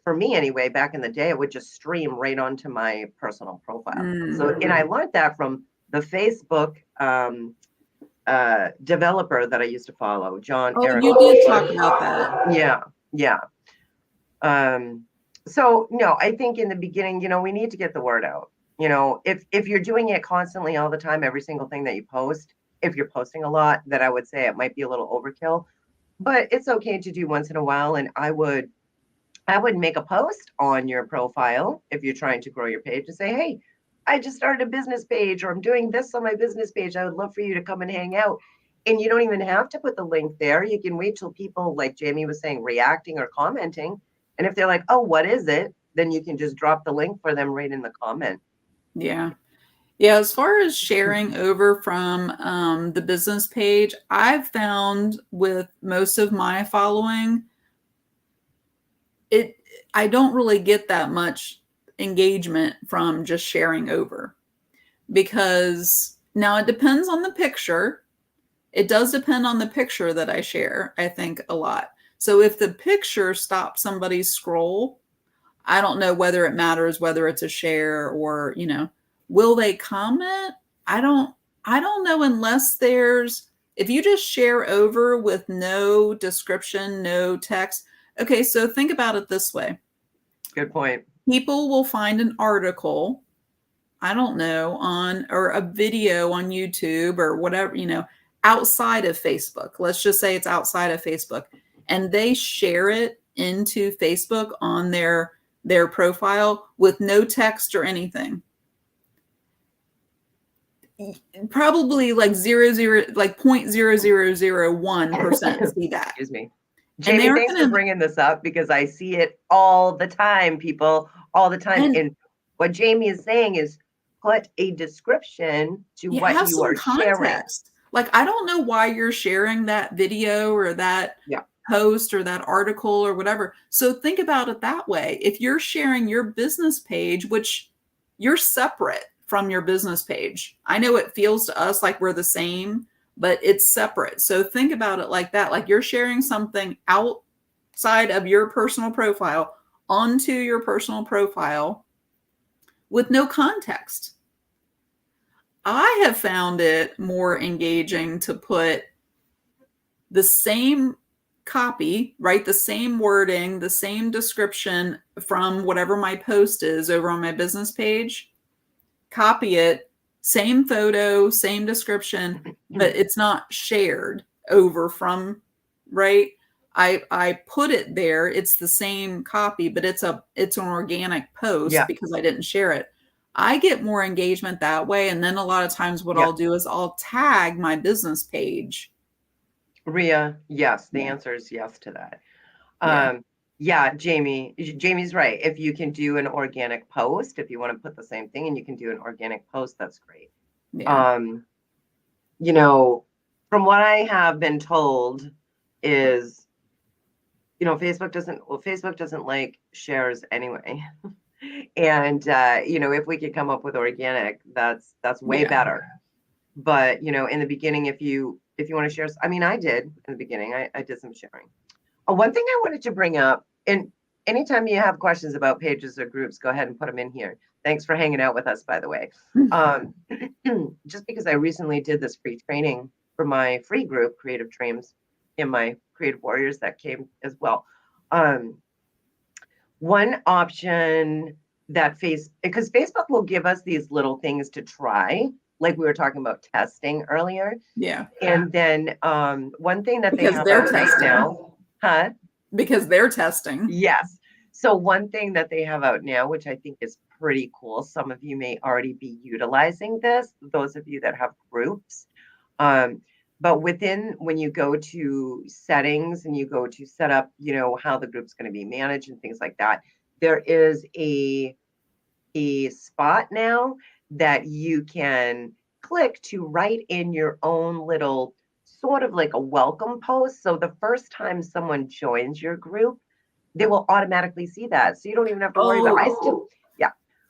for me anyway, back in the day, it would just stream right onto my personal profile. So, and I learned that from the Facebook developer that I used to follow, John. Eric. You did talk about that. Yeah. So no, I think in the beginning, we need to get the word out. If you're doing it constantly all the time, every single thing that you post, if you're posting a lot, then I would say it might be a little overkill, but it's okay to do once in a while. And I would make a post on your profile if you're trying to grow your page and say, hey, I just started a business page, or I'm doing this on my business page. I would love for you to come and hang out. And you don't even have to put the link there. You can wait till people, like Jamie was saying, reacting or commenting. And if they're like, oh, what is it? Then you can just drop the link for them right in the comment. Yeah. As far as sharing over from the business page, I've found with most of my following, I don't really get that much engagement from just sharing over, because now it depends on the picture. It does depend on the picture that I share, I think, a lot. So if the picture stops somebody's scroll, I don't know whether it matters, whether it's a share or, will they comment? I don't know, unless if you just share over with no description, no text. Okay, so think about it this way. Good point. People will find an article. I don't know, on or a video on YouTube or whatever, outside of Facebook. Let's just say it's outside of Facebook and they share it into Facebook on their profile with no text or anything. Probably like 0.0001% see that. Excuse me. And they Jamie, aren't thanks for gonna, bringing this up because I see it all the time, people, all the time. and And what Jamie is saying is put a description to yeah, what have you some are sharing. context. Like, I don't know why you're sharing that video or that Yeah. post or that article or whatever. So think about it that way. If you're sharing your business page, which you're separate from your business page, I know it feels to us like we're the same, but it's separate. So think about it like that. Like you're sharing something outside of your personal profile onto your personal profile with no context. I have found it more engaging to put the same copy, right? The same wording, the same description from whatever my post is over on my business page, copy it, same photo, same description, but it's not shared over from, right? I put it there. It's the same copy, but it's an organic post Yeah. because I didn't share it. I get more engagement that way. And then a lot of times what Yeah. I'll do is I'll tag my business page. Ria, yes, the Yeah. answer is yes to that. Yeah. Yeah, Jamie's right. If you can do an organic post, if you want to put the same thing and you can do an organic post, that's great. Yeah. From what I have been told is, Facebook doesn't like shares anyway. And if we could come up with organic, that's way Yeah. better. But in the beginning, if you want to share, I mean, I did in the beginning, I did some sharing. One thing I wanted to bring up, and anytime you have questions about pages or groups, go ahead and put them in here. Thanks for hanging out with us, by the way. Just because I recently did this free training for my free group, Creative Dreams, in my Creative Warriors that came as well. One option that because Facebook will give us these little things to try, like we were talking about testing earlier. Yeah. And then one thing that Because they have they're out right testing. now, huh? Because they're testing. Yes. So one thing that they have out now, which I think is pretty cool, some of you may already be utilizing this, those of you that have groups. But when you go to settings and you go to set up, how the group's going to be managed and things like that, there is a spot now that you can click to write in your own little sort of like a welcome post. So the first time someone joins your group, they will automatically see that. So you don't even have to worry about it. I still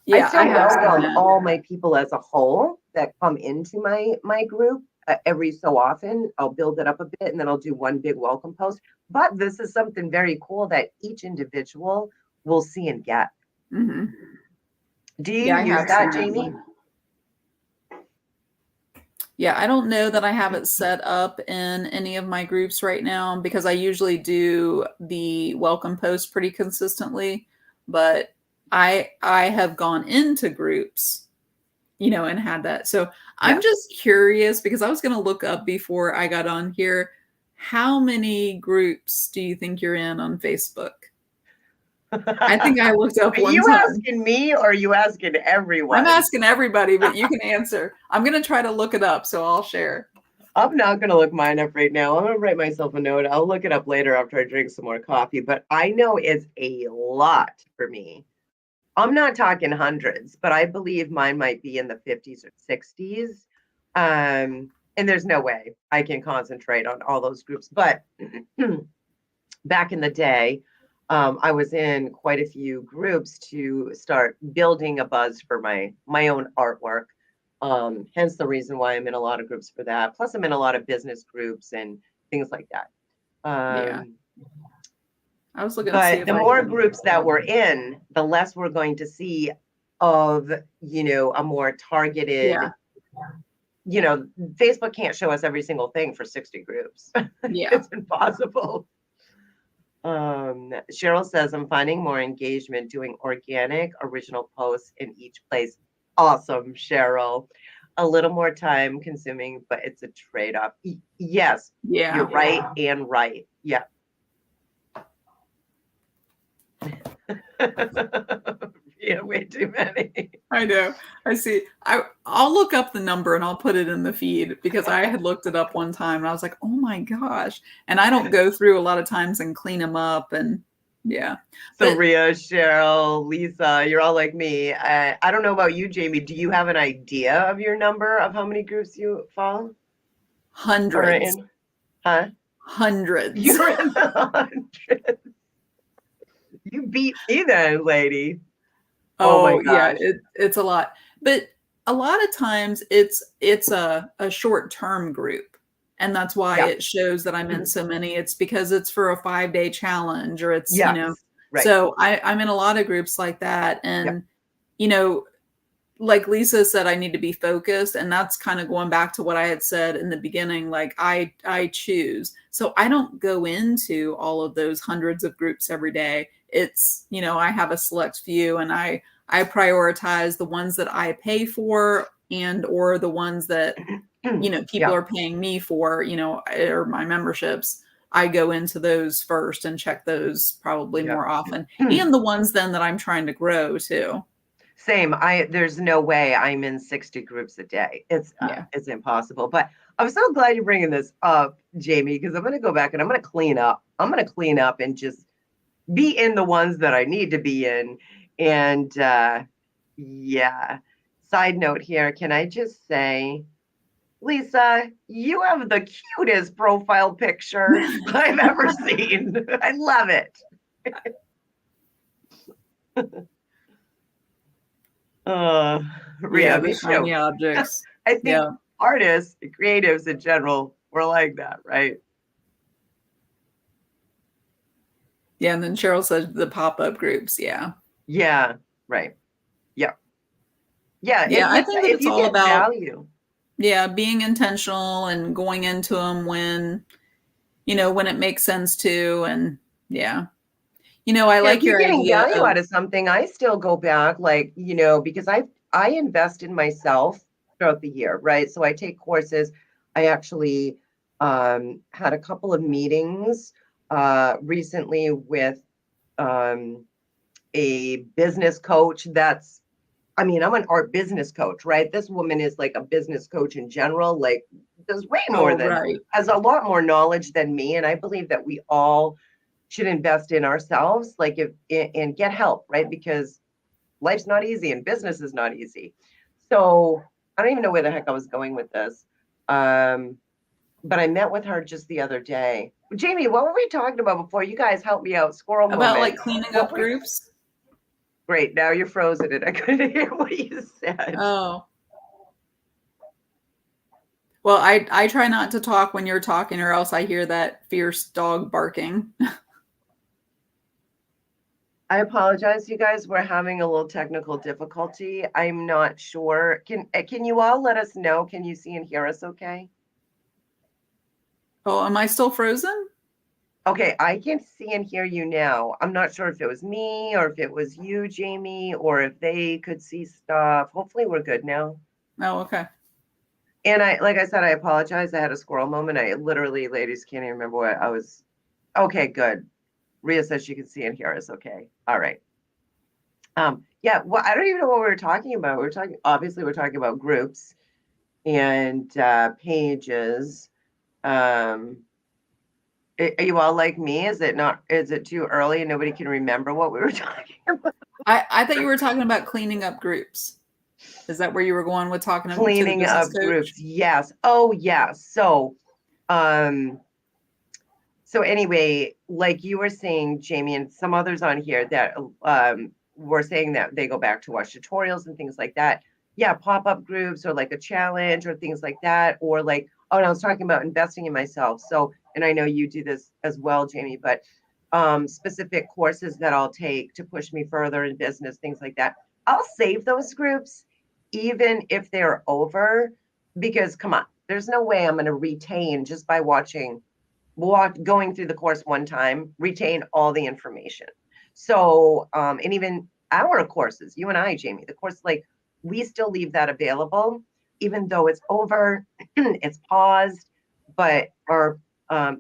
welcome all my people as a whole that come into my group. Every so often, I'll build it up a bit and then I'll do one big welcome post. But this is something very cool that each individual will see and get. Mm-hmm. Do you use that, Jamie? Yeah, I don't know that I have it set up in any of my groups right now because I usually do the welcome post pretty consistently, but I have gone into groups, and had that. So I'm just curious because I was going to look up before I got on here. How many groups do you think you're in on Facebook? I think I looked up one time. Are you asking me or are you asking everyone? I'm asking everybody, but you can answer. I'm going to try to look it up, so I'll share. I'm not going to look mine up right now. I'm going to write myself a note. I'll look it up later after I drink some more coffee, but I know it's a lot for me. I'm not talking hundreds, but I believe mine might be in the 50s or 60s. And there's no way I can concentrate on all those groups. But back in the day, I was in quite a few groups to start building a buzz for my own artwork. Hence the reason why I'm in a lot of groups for that. Plus, I'm in a lot of business groups and things like that. I was looking. But the more groups that we're in, the less we're going to see of a more targeted. Yeah. Facebook can't show us every single thing for 60 groups. Yeah, it's impossible. Cheryl says, I'm finding more engagement doing organic original posts in each place. Awesome, Cheryl. A little more time consuming, but it's a trade-off. Yes, Yeah. you're right and right. Yeah. Yeah, way too many. I know. I see. I'll look up the number and I'll put it in the feed because I had looked it up one time and I was like, oh my gosh. And I don't go through a lot of times and clean them up and yeah. So But Rhea, Cheryl, Lisa, you're all like me. I don't know about you, Jamie. Do you have an idea of your number of how many groups you follow or hundreds, in? Huh? hundreds. You're in the hundred. You beat me then, lady. Oh my Oh yeah, gosh. it's a lot. But a lot of times it's a short-term group. And that's why Yeah. it shows that I'm in so many. It's because it's for a 5-day challenge or it's, Yes. Right. so I'm in a lot of groups like that. Yep. And, you know, like Lisa said, I need to be focused. And that's kind of going back to what I had said in the beginning. Like I choose. So I don't go into all of those hundreds of groups every day. It's, I have a select few and I prioritize the ones that I pay for and or the ones that, people Yeah. are paying me for, or my memberships. I go into those first and check those probably Yeah. more often. And the ones then that I'm trying to grow too. Same. There's no way I'm in 60 groups a day. Yeah. It's impossible. But I'm so glad you're bringing this up, Jamie, because I'm going to go back and I'm going to clean up. I'm going to clean up and just be in the ones that I need to be in. And yeah. Side note here, can I just say, Lisa, you have the cutest profile picture I've ever seen. I love it. Uh, Yeah, Rhea, the me shiny too. objects. I think Yeah. artists, creatives in general, we're like that, right? Yeah. And then Cheryl said the pop-up groups. Yeah. Yeah, right. Yeah. Yeah. Yeah. I think that If it's you all get about, value. being intentional and going into them when, when it makes sense to. And yeah. I Yeah, if like you're your getting idea value of, out of something, I still go back, like, because I invest in myself throughout the year, right? So I take courses. I actually had a couple of meetings recently with um a business coach I'm an art business coach, right? This woman is like a business coach in general, like does way more oh, than, right. has a lot more knowledge than me. And I believe that we all should invest in ourselves, like and get help, right? Because life's not easy and business is not easy. So I don't even know where the heck I was going with this. But I met with her just the other day. Jamie, what were we talking about before? You guys help me out. Squirrel About moment. like cleaning What up were, groups. great. Now you're frozen and I couldn't hear what you said. Oh. Well, I try not to talk when you're talking or else I hear that fierce dog barking. I apologize, you guys. We're having a little technical difficulty. I'm not sure. Can you all let us know? Can you see and hear us okay? Oh, am I still frozen? Okay, I can see and hear you now. I'm not sure if it was me or if it was you, Jamie, or if they could see stuff. Hopefully we're good now. Oh, okay. And like I said, I apologize. I had a squirrel moment. I literally, ladies, can't even remember what I was. Okay, good. Rhea says she can see and hear us. Okay. All right. Yeah, well, I don't even know what we were talking about. Obviously, we're talking about groups and pages. Um, are you all like me? Is it too early and nobody can remember what we were talking about? I thought you were talking about cleaning up groups. Is that where you were going with talking to the Cleaning business up coach? groups. Yes. Oh, yeah. So anyway, like you were saying, Jamie, and some others on here that were saying that they go back to watch tutorials and things like that. Yeah, pop-up groups or like a challenge or things like that. Or like, oh, and I was talking about investing in myself. So, and I know you do this as well, Jamie, but specific courses that I'll take to push me further in business, things like that. I'll save those groups even if they're over, because come on, there's no way I'm going to retain just by going through the course one time, retain all the information. So, and even our courses, you and I, Jamie, the course, like we still leave that available, even though it's over, it's paused, but our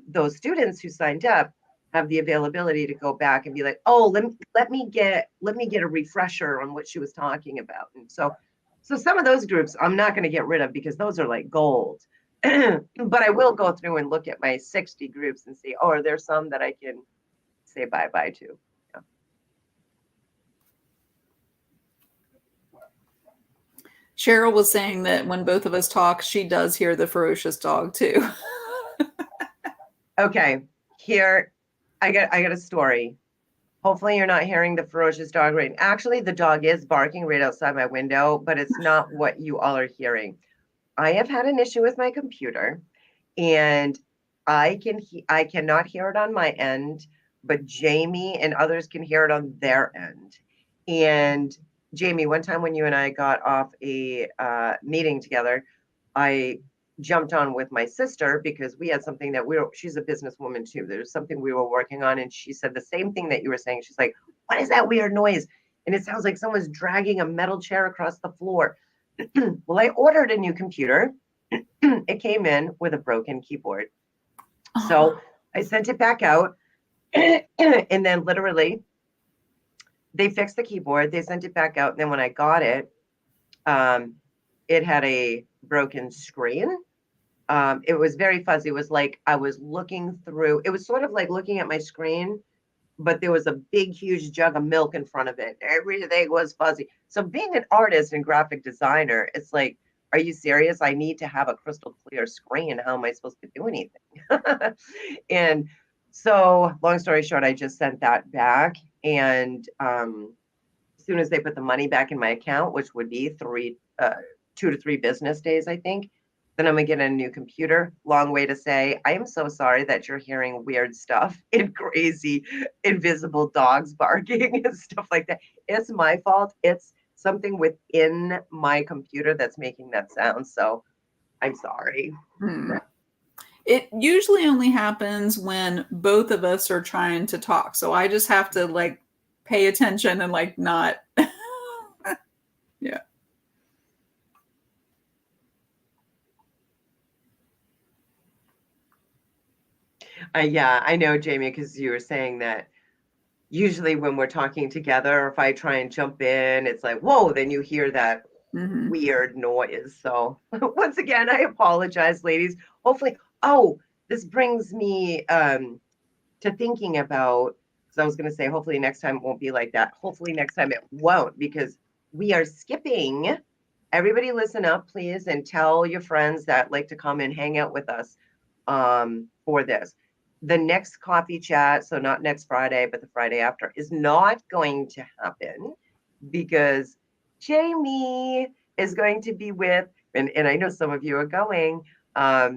those students who signed up have the availability to go back and be like, oh, let me get a refresher on what she was talking about. And so some of those groups I'm not going to get rid of because those are like gold. But I will go through and look at my 60 groups and see, oh, are there some that I can say bye-bye to? Yeah. Cheryl was saying that when both of us talk, she does hear the ferocious dog too. Okay, here I got a story. Hopefully you're not hearing the ferocious dog right. Actually, the dog is barking right outside my window, but it's not what you all are hearing. I have had an issue with my computer, and I cannot hear it on my end, but Jamie and others can hear it on their end. And Jamie, one time when you and I got off a meeting together, I jumped on with my sister because we had something that she's a businesswoman too. There's something we were working on, and she said the same thing that you were saying. She's like, what is that weird noise? And it sounds like someone's dragging a metal chair across the floor. Well, I ordered a new computer. It came in with a broken keyboard. So I sent it back out. And then literally they fixed the keyboard. They sent it back out. And then when I got it, it had a broken screen. It was very fuzzy. It was like I was looking through, it was sort of like looking at my screen, but there was a big, huge jug of milk in front of it. Everything was fuzzy. So being an artist and graphic designer, it's like, are you serious? I need to have a crystal clear screen. How am I supposed to do anything? And so long story short, I just sent that back. And as soon as they put the money back in my account, which would be 2 to 3 business days, I think, then I'm gonna get a new computer. Long way to say, I am so sorry that you're hearing weird stuff and crazy invisible dogs barking and stuff like that. It's my fault. It's something within my computer that's making that sound. So I'm sorry. It usually only happens when both of us are trying to talk. So I just have to like pay attention and like not. Yeah. Yeah, I know, Jamie, because you were saying that usually when we're talking together, if I try and jump in, it's like, whoa, then you hear that weird noise. So once again, I apologize, ladies. Hopefully, oh, this brings me to thinking about, because I was going to say, hopefully next time it won't be like that. Hopefully next time it won't, because we are skipping. Everybody listen up, please, and tell your friends that like to come and hang out with us for this. The next coffee chat, so not next Friday, but the Friday after, is not going to happen because Jamie is going to be with, and I know some of you are going,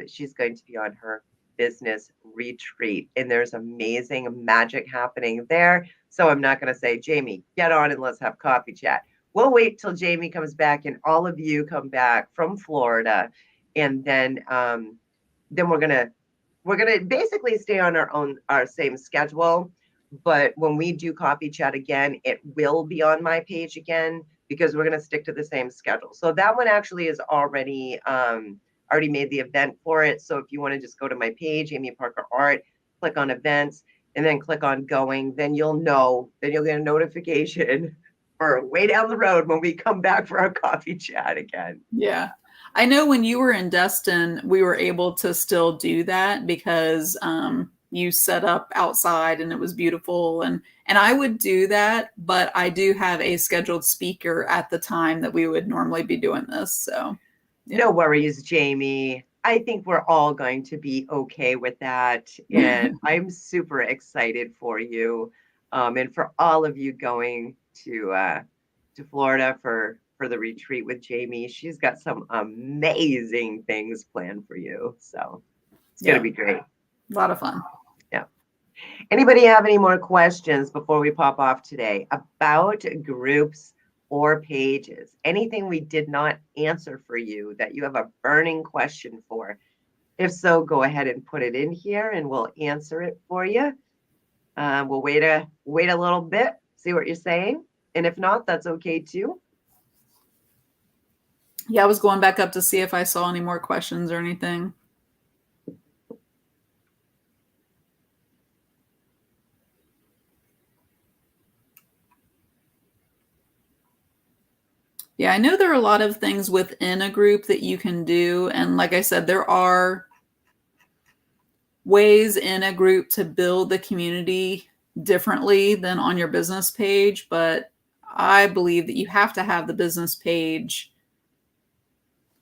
she's going to be on her business retreat, and there's amazing magic happening there. So I'm not going to say, Jamie, get on and let's have coffee chat. We'll wait till Jamie comes back and all of you come back from Florida, and then we're gonna basically stay on our same schedule. But when we do coffee chat again, it will be on my page again because we're gonna stick to the same schedule. So that one actually is already made the event for it. So if you want to just go to my page, Amy Parker Art, click on events, and then click on going, then you'll know, then you'll get a notification for way down the road when we come back for our coffee chat again. Yeah. I know when you were in Destin, we were able to still do that because you set up outside and it was beautiful. And I would do that, but I do have a scheduled speaker at the time that we would normally be doing this. So yeah. No worries, Jamie. I think we're all going to be okay with that. And I'm super excited for you and for all of you going to Florida for the retreat with Jamie. She's got some amazing things planned for you. So it's going to be great. A lot of fun. Yeah. Anybody have any more questions before we pop off today about groups or pages? Anything we did not answer for you that you have a burning question for? If so, go ahead and put it in here and we'll answer it for you. We'll wait a little bit, see what you're saying. And if not, that's okay too. Yeah, I was going back up to see if I saw any more questions or anything. Yeah, I know there are a lot of things within a group that you can do. And like I said, there are ways in a group to build the community differently than on your business page. But I believe that you have to have the business page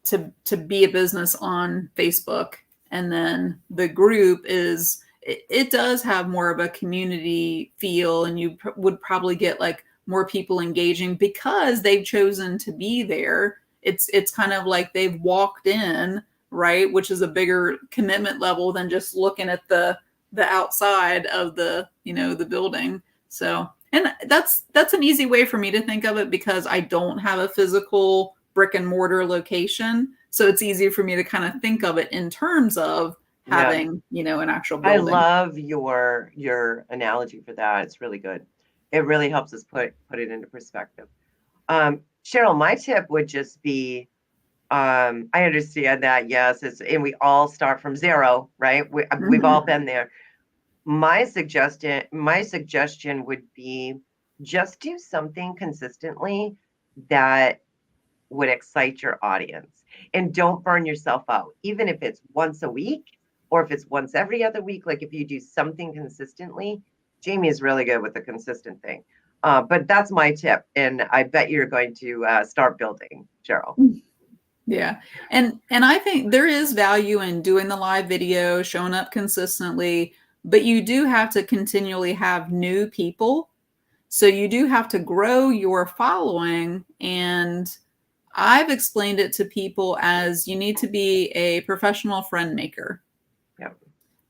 to be a business on Facebook. And then the group is, it does have more of a community feel, and you would probably get like more people engaging because they've chosen to be there. It's kind of like they've walked in, right? Which is a bigger commitment level than just looking at the outside of the, the building. So, and that's an easy way for me to think of it because I don't have a physical brick and mortar location. So it's easier for me to kind of think of it in terms of having, an actual I building. love your analogy for that. It's really good. It really helps us put it into perspective. Cheryl, my tip would just be, I understand that, yes, and we all start from zero, right? We've all been there. My suggestion would be just do something consistently that would excite your audience, and don't burn yourself out, even if it's once a week or if it's once every other week. Like if you do something consistently, Jamie is really good with the consistent thing. But that's my tip, and I bet you're going to start building, Cheryl. Yeah. And I think there is value in doing the live video, showing up consistently, but you do have to continually have new people. So you do have to grow your following. And I've explained it to people as you need to be a professional friend maker. Yep.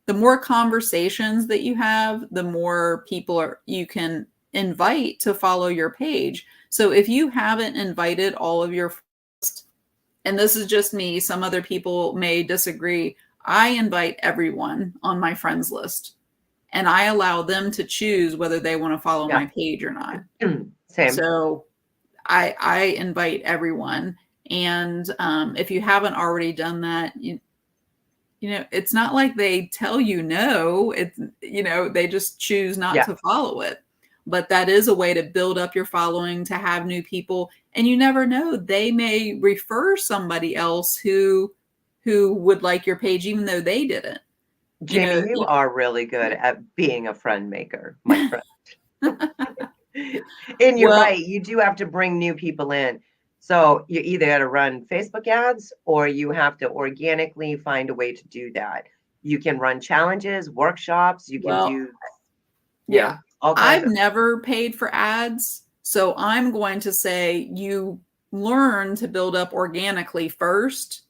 The more conversations that you have, the more people you can invite to follow your page. So if you haven't invited all of your friends, and this is just me, some other people may disagree, I invite everyone on my friends list and I allow them to choose whether they want to follow my page or not. Same. So I invite everyone. And if you haven't already done that, it's not like they tell you no. It's, they just choose not to follow it. But that is a way to build up your following, to have new people. And you never know, they may refer somebody else who would like your page, even though they didn't. Jamie, you are really good at being a friend maker, my friend. And you're right, you do have to bring new people in. So you either got to run Facebook ads or you have to organically find a way to do that. You can run challenges, workshops, you can do. Yeah. I've never paid for ads. So I'm going to say you learn to build up organically first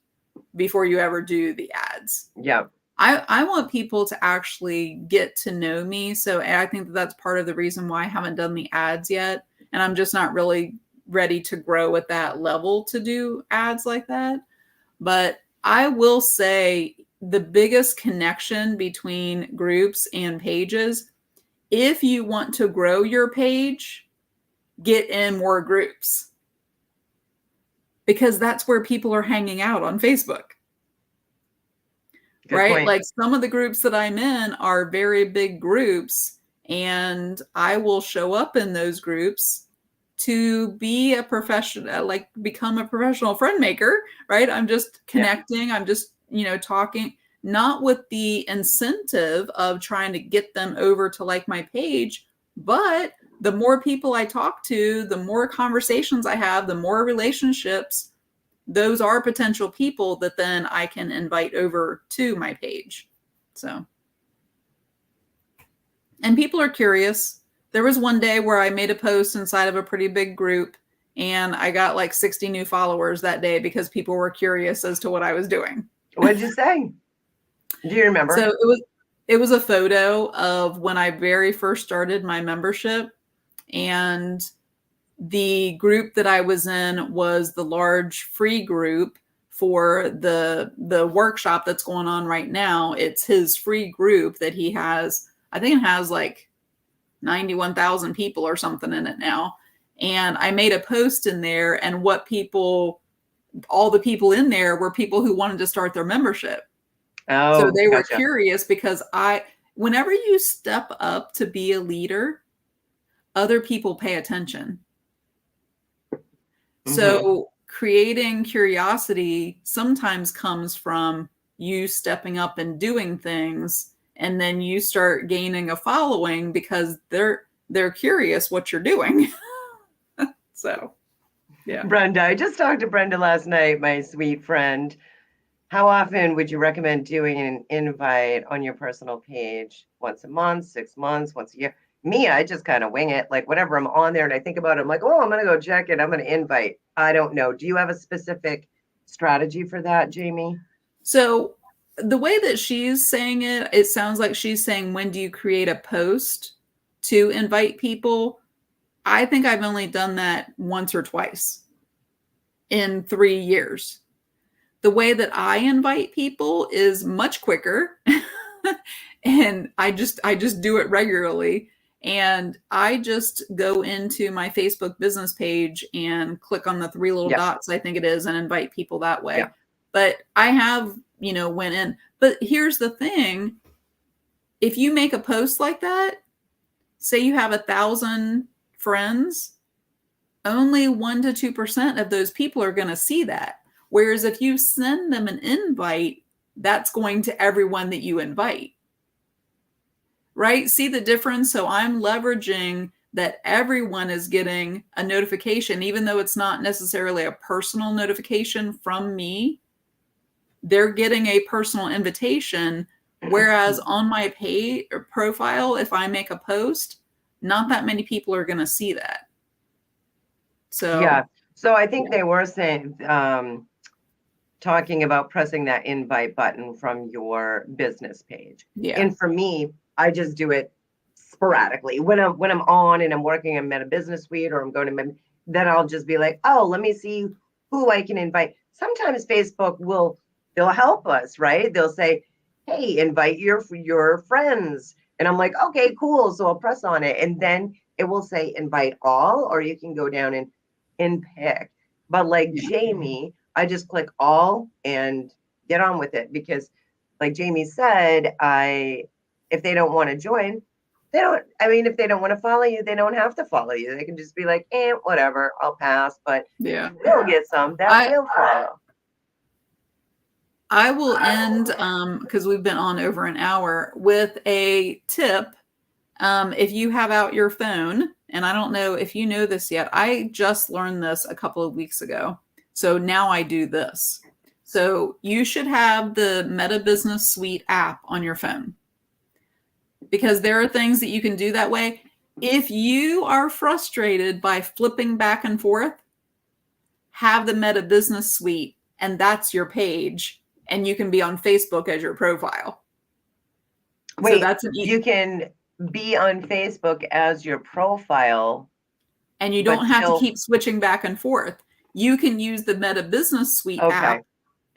before you ever do the ads. Yeah. I want people to actually get to know me. So I think that's part of the reason why I haven't done the ads yet. And I'm just not really ready to grow at that level to do ads like that. But I will say the biggest connection between groups and pages, if you want to grow your page, get in more groups, because that's where people are hanging out on Facebook. Good right? Point. Like some of the groups that I'm in are very big groups, and I will show up in those groups to be a professional, like become a professional friend maker, right? I'm just connecting. I'm just, talking, not with the incentive of trying to get them over to like my page, but the more people I talk to, the more conversations I have, the more relationships, those are potential people that then I can invite over to my page. So, and people are curious. There was one day where I made a post inside of a pretty big group and I got like 60 new followers that day because people were curious as to what I was doing. What did you say? Do you remember? So it was a photo of when I very first started my membership, and the group that I was in was the large free group for the workshop that's going on right now. It's his free group that he has. I think it has like 91,000 people or something in it now. And I made a post in there, and what people all the people in there were people who wanted to start their membership. So Oh, they were gotcha. curious because whenever you step up to be a leader, other people pay attention. So creating curiosity sometimes comes from you stepping up and doing things, and then you start gaining a following because they're curious what you're doing. So, yeah. Brenda, I just talked to Brenda last night, my sweet friend. How often would you recommend doing an invite on your personal page? Once a month, 6 months, once a year? Me, I just kind of wing it. Like whenever I'm on there and I think about it, I'm like, oh, I'm going to go check it. I'm going to invite. I don't know. Do you have a specific strategy for that, Jamie? So the way that she's saying it, it sounds like she's saying, when do you create a post to invite people? I think I've only done that once or twice in 3 years. The way that I invite people is much quicker. And I just do it regularly. And I just go into my Facebook business page and click on the 3 little dots, I think it is, and invite people that way. Yeah. But I have, went in. But here's the thing. If you make a post like that, say you have 1,000 friends, only 1 to 2% of those people are going to see that. Whereas if you send them an invite, that's going to everyone that you invite. Right? See the difference? So I'm leveraging that everyone is getting a notification, even though it's not necessarily a personal notification from me. They're getting a personal invitation. Whereas on my page or profile, if I make a post, not that many people are going to see that. So yeah. So I think they were saying, talking about pressing that invite button from your business page. Yeah. And for me, I just do it sporadically when I'm on and I'm working in Meta Business Suite, or I'm going to, then I'll just be like, oh, let me see who I can invite. Sometimes Facebook they'll help us, right? They'll say, hey, invite your friends. And I'm like, okay, cool. So I'll press on it. And then it will say invite all, or you can go down and pick. But like Jamie, I just click all and get on with it, because like Jamie said, if they don't want to join, if they don't want to follow you, they don't have to follow you. They can just be like, whatever, I'll pass. But yeah, they'll get some that will follow. I will end, because we've been on over an hour, with a tip. If you have out your phone, and I don't know if you know this yet, I just learned this a couple of weeks ago. So now I do this. So you should have the Meta Business Suite app on your phone, because there are things that you can do that way. If you are frustrated by flipping back and forth, have the Meta Business Suite, and that's your page, and you can be on Facebook as your profile. Wait, so you can be on Facebook as your profile, and you don't have to keep switching back and forth. You can use the Meta Business Suite app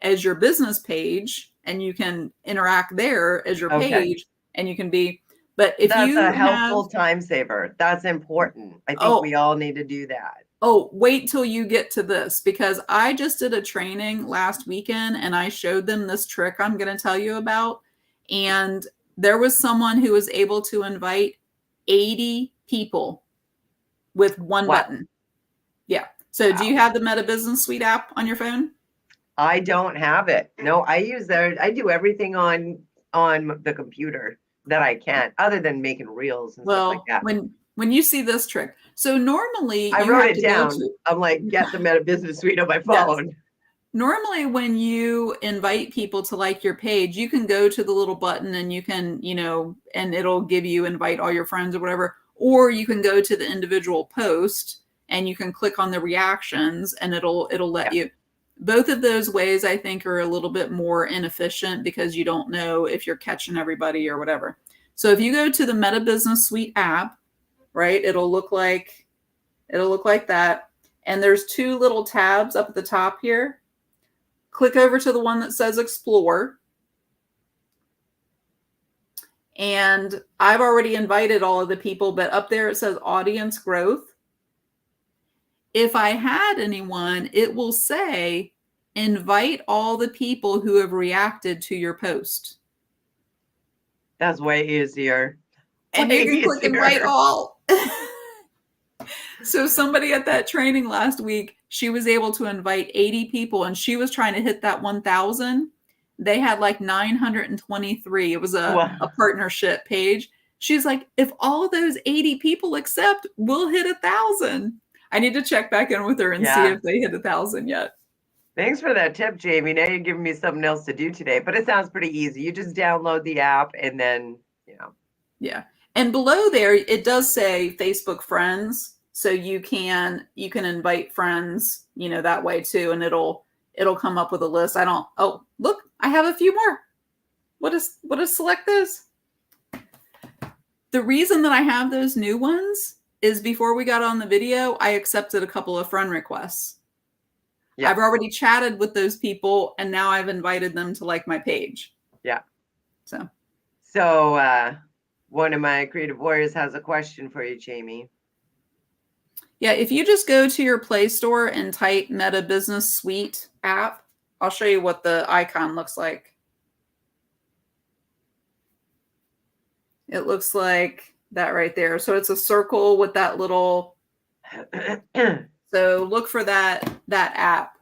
as your business page, and you can interact there as your page, and you can be, but if that's you a helpful time saver. That's important. I think we all need to do that. Oh, wait till you get to this, because I just did a training last weekend and I showed them this trick I'm going to tell you about. And there was someone who was able to invite 80 people with one button. Yeah. So do you have the Meta Business Suite app on your phone? I don't have it. No, I use that. I do everything on the computer that I can, other than making reels and stuff like that. When you see this trick, so normally I wrote it down. I'm like, get the Meta Business Suite on my phone. Yes. Normally, when you invite people to like your page, you can go to the little button and you can, and it'll give you invite all your friends or whatever. Or you can go to the individual post and you can click on the reactions and it'll let you. Both of those ways, I think, are a little bit more inefficient because you don't know if you're catching everybody or whatever. So if you go to the Meta Business Suite app, right, it'll look like that. And there's 2 little tabs up at the top here. Click over to the one that says Explore. And I've already invited all of the people, but up there it says Audience Growth. If I had anyone, it will say invite all the people who have reacted to your post. That's way easier. And Way you can click invite easier. all. So somebody at that training last week, she was able to invite 80 people and she was trying to hit that 1,000. They had like 923. It was a Wow. partnership page. She's like, if all of those 80 people accept, we'll hit 1,000. I need to check back in with her and see Yeah. if they hit 1,000 yet. Thanks for that tip, Jamie. Now you're giving me something else to do today, but it sounds pretty easy. You just download the app and then, Yeah. And below there, it does say Facebook friends. So you can invite friends, that way too. And it'll come up with a list. Oh, look, I have a few more. What is select this? The reason that I have those new ones is before we got on the video, I accepted a couple of friend requests. Yeah. I've already chatted with those people and now I've invited them to like my page. Yeah. So one of my creative warriors has a question for you, Jamie. Yeah, if you just go to your Play Store and type Meta Business Suite app, I'll show you what the icon looks like. It looks like that right there. So it's a circle with that little. So look for that app.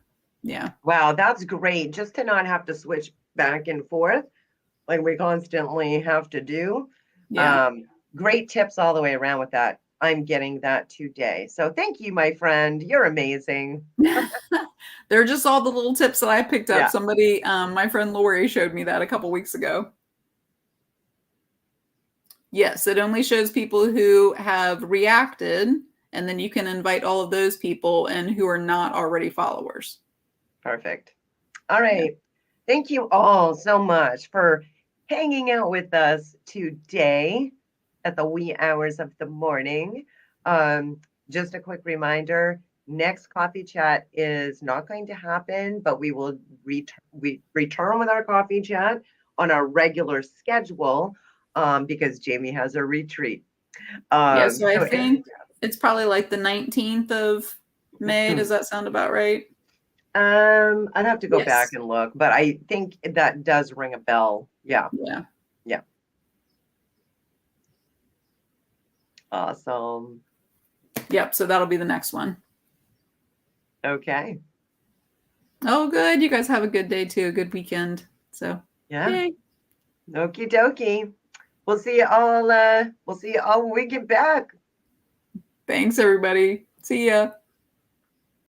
Yeah. Wow, that's great. Just to not have to switch back and forth like we constantly have to do. Yeah. Great tips all the way around with that. I'm getting that today. So thank you, my friend. You're amazing. They're just all the little tips that I picked up. Yeah. Somebody, my friend Lori showed me that a couple weeks ago. Yes, it only shows people who have reacted, and then you can invite all of those people and who are not already followers. Perfect. All right. Yeah. Thank you all so much for hanging out with us today at the wee hours of the morning. Just a quick reminder, next coffee chat is not going to happen, but we will return with our coffee chat on our regular schedule because Jamie has a retreat. So I think it's probably like the 19th of May. Does that sound about right? I'd have to go back and look, but I think that does ring a bell. Yeah. Awesome. Yep. So that'll be the next one. Okay. Oh, good. You guys have a good day too. A good weekend. So yeah. Yay. Okie dokie. We'll see you all. We'll see you all when we get back. Thanks, everybody. See ya.